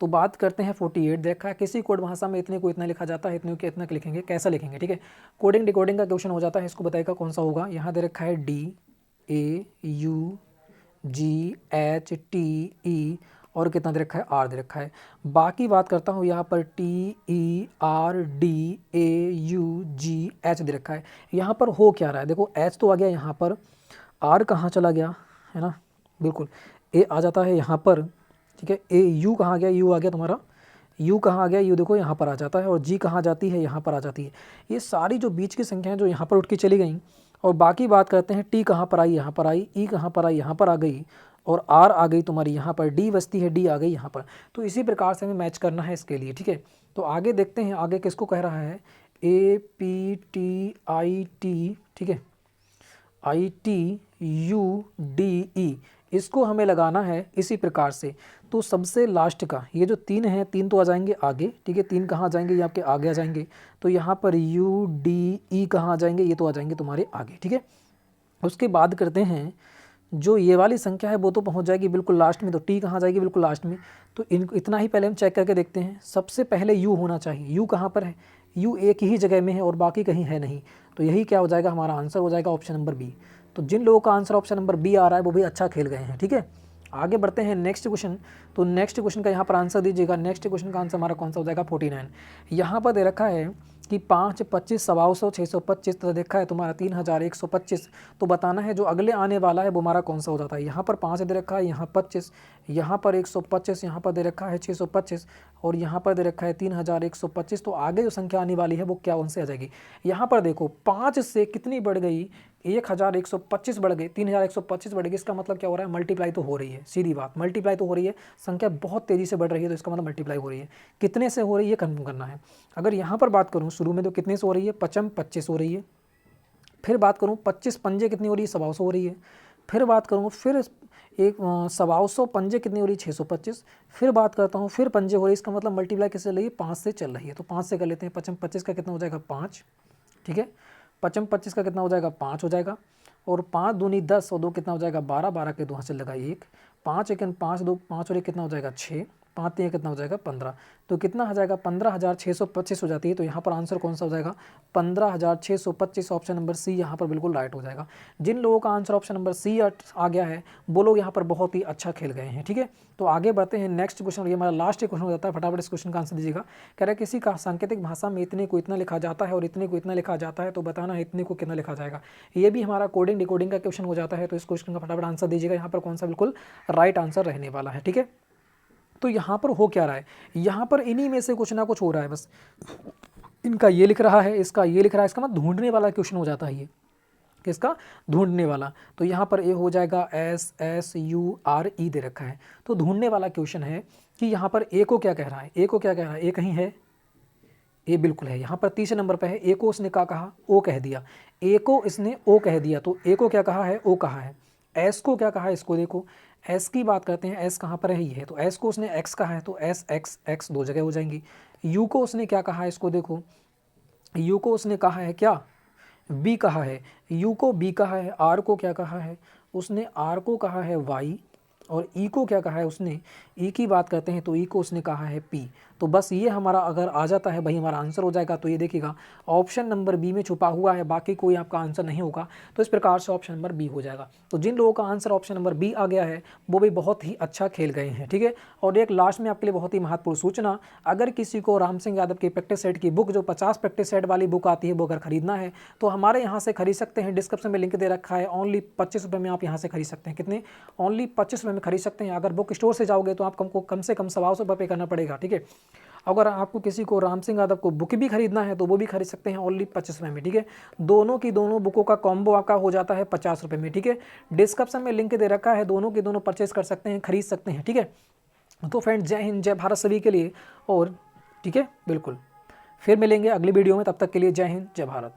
तो बात करते हैं 48, देखा है किसी कोड भाषा में इतने को इतना लिखा जाता है, इतने को इतना लिखेंगे, कैसा लिखेंगे। ठीक है, कोडिंग डिकोडिंग का क्वेश्चन हो जाता है, इसको बताइएगा कौन सा होगा। यहाँ दे रखा है DAUGHTE और कितना दे रखा है R दे रखा है। बाकी बात करता हूँ यहाँ पर TERDAUGH दे रखा है। यहाँ पर हो क्या रहा है, देखो H तो आ गया यहाँ पर, R कहाँ चला गया है ना, बिल्कुल A आ जाता है यहाँ पर। ठीक है, U कहाँ गया, U आ गया तुम्हारा, U कहाँ आ गया, U देखो यहाँ पर आ जाता है, और G कहाँ जाती है, यहाँ पर आ जाती है। ये सारी जो बीच की संख्याएं जो यहाँ पर उठ के चली गई, और बाकी बात करते हैं T कहाँ पर आई, यहाँ पर आई, E कहाँ पर आई, यहाँ पर आ गई, और R आ गई तुम्हारी यहाँ पर, D बचती है, D आ गई यहाँ पर। तो इसी प्रकार से हमें मैच करना है इसके लिए। ठीक है, तो आगे देखते हैं आगे किसको कह रहा है, APTIT। ठीक है, ITUDE, इसको हमें लगाना है इसी प्रकार से। तो सबसे लास्ट का ये जो 3 है, 3 तो आ जाएंगे आगे। ठीक है, 3 कहाँ आ जाएंगे, ये आपके आगे आ जाएंगे। तो यहाँ पर UDE कहाँ आ जाएंगे, ये तो आ जाएंगे तुम्हारे आगे। ठीक है, उसके बाद करते हैं जो ये वाली संख्या है वो तो पहुँच जाएगी बिल्कुल लास्ट में, तो T कहाँ जाएगी बिल्कुल लास्ट में। तो इतना ही पहले हम चेक करके देखते हैं। सबसे पहले U होना चाहिए, U कहाँ पर है, U एक ही जगह में है और बाकी कहीं है नहीं। तो यही क्या हो जाएगा, हमारा आंसर हो जाएगा ऑप्शन नंबर बी। तो जिन लोगों का आंसर ऑप्शन नंबर बी आ रहा है वो भी अच्छा खेल गए हैं। ठीक है, आगे बढ़ते हैं नेक्स्ट क्वेश्चन। तो नेक्स्ट क्वेश्चन का यहाँ पर आंसर दीजिएगा। नेक्स्ट क्वेश्चन का आंसर हमारा कौन सा हो जाएगा 49। यहाँ पर दे रखा है कि 5, 25, 125, 625 तो देखा है तुम्हारा 3125। तो बताना है जो अगले आने वाला है वो हमारा कौन सा हो जाता है। यहाँ पर 5 दे रखा है, यहाँ 25, यहाँ पर 125, यहाँ पर दे रखा है 625 और यहाँ पर दे रखा है 3125। तो आगे जो संख्या आने वाली है वो क्या उनसे आ जाएगी। यहाँ पर देखो 5 से कितनी बढ़ गई, 1125 बढ़ गई, 3125 बढ़ गई। इसका मतलब क्या हो रहा है, मल्टीप्लाई तो हो रही है, सीधी बात मल्टीप्लाई तो हो रही है। संख्या बहुत तेज़ी से बढ़ रही है तो इसका मतलब मल्टीप्लाई हो रही है। कितने से हो रही है कन्फर्म करना है। अगर यहाँ पर बात करूँ शुरू में तो कितने से हो रही है, 25 हो रही है। फिर बात करूँ 25 पंजे कितनी हो रही है, 125 हो रही है। फिर बात करूँ फिर एक 125 पंजे कितनी हो रही है, 625। फिर बात करता हूँ फिर पंजे हो रही है, इसका मतलब मल्टीप्लाई किससे चल रही है, 5 से चल रही है। तो 5 से कर लेते हैं। 25 का कितना हो जाएगा, 5। ठीक है, 25 का कितना हो जाएगा, 5 हो जाएगा। और 5 दूनी 10 और 2 कितना हो जाएगा, 12। 12 के 2 हाथ से लगा 1। 5 1 5 2 5 और 1 कितना हो जाएगा, 6। 5 3 कितना हो जाएगा, 15। तो कितना हो जाएगा, 15,625 हो जाती है। तो यहाँ पर आंसर कौन सा हो जाएगा, 15,625। ऑप्शन नंबर सी यहाँ पर बिल्कुल राइट हो जाएगा। जिन लोगों का आंसर ऑप्शन नंबर सी आ गया है वो लोग यहाँ पर बहुत ही अच्छा खेल गए हैं। ठीक है, तो आगे बढ़ते हैं नेक्स्ट क्वेश्चन। ये हमारा लास्ट क्वेश्चन हो जाता है, फटाफट इस क्वेश्चन का आंसर दीजिएगा। कह रहा है किसी का सांकेतिक भाषा में इतने को इतना लिखा जाता है और इतने को इतना लिखा जाता है, तो बताना है इतने को कितना लिखा जाएगा। ये भी हमारा कोडिंग डिकोडिंग का क्वेश्चन हो जाता है। तो इस क्वेश्चन का फटाफट आंसर दीजिएगा, यहाँ पर कौन सा बिल्कुल राइट आंसर रहने वाला है। ठीक है, तो यहाँ पर हो क्या रहा है, यहाँ पर इन्हीं में से कुछ ना कुछ हो रहा है। बस इनका ये लिख रहा है, इसका ये लिख रहा है, इसका मतलब ढूंढने वाला क्वेश्चन हो जाता है ये, किसका, ढूंढने वाला। तो यहाँ पर ए हो जाएगा SSURE दे रखा है। तो ढूंढने वाला क्वेश्चन है कि यहाँ पर ए को क्या कह रहा है, ए को क्या कह रहा है, ए कहीं है, ए बिल्कुल है। यहाँ पर तीसरे नंबर पर है, ए को उसने क्या कहा, ओ कह दिया। ए को इसने ओ कह दिया, तो ए को क्या कहा है, ओ कहा है। एस को क्या कहा है, इसको देखो, एस की बात करते हैं, एस कहाँ पर है, ये है। तो एस को उसने एक्स कहा है, तो एस एक्स एक्स 2 जगह हो जाएंगी। यू को उसने क्या कहा है, इसको देखो, यू को उसने कहा है क्या, बी कहा है। यू को बी कहा है। आर को क्या कहा है, उसने आर को कहा है वाई। और ई को क्या कहा है उसने, ई की बात करते हैं तो ई को उसने कहा है पी। तो बस ये हमारा अगर आ जाता है भाई हमारा आंसर हो जाएगा। तो ये देखिएगा ऑप्शन नंबर बी में छुपा हुआ है, बाकी कोई आपका आंसर नहीं होगा। तो इस प्रकार से ऑप्शन नंबर बी हो जाएगा। तो जिन लोगों का आंसर ऑप्शन नंबर बी आ गया है वो भी बहुत ही अच्छा खेल गए हैं। ठीक है, और एक लास्ट में आपके लिए बहुत ही महत्वपूर्ण सूचना, अगर किसी को राम सिंह यादव की प्रैक्टिस सेट की बुक जो 50 प्रैक्टिस सेट वाली बुक आती है वो अगर खरीदना है तो हमारे यहाँ से खरीद सकते हैं। डिस्क्रिप्शन में लिंक दे रखा है, ओनली 25 रुपये में आप यहाँ से खरीद सकते हैं। कितने, ओनली 25 रुपये में खरीद सकते हैं। अगर बुक स्टोर से जाओगे तो आपको कम से कम 125 रुपये पे करना पड़ेगा। ठीक है, अगर आपको किसी को राम सिंह यादव को बुक भी खरीदना है तो वो भी खरीद सकते हैं ओनली 25 रुपये में। ठीक है, दोनों की दोनों बुकों का कॉम्बो आपका हो जाता है 50 रुपये में। ठीक है, डिस्क्रिप्शन में लिंक दे रखा है, दोनों की दोनों परचेस कर सकते हैं, खरीद सकते हैं। ठीक है, तो फ्रेंड्स जय हिंद, जय भारत सभी के लिए। और ठीक है, बिल्कुल फिर मिलेंगे अगली वीडियो में, तब तक के लिए जय हिंद, जय भारत।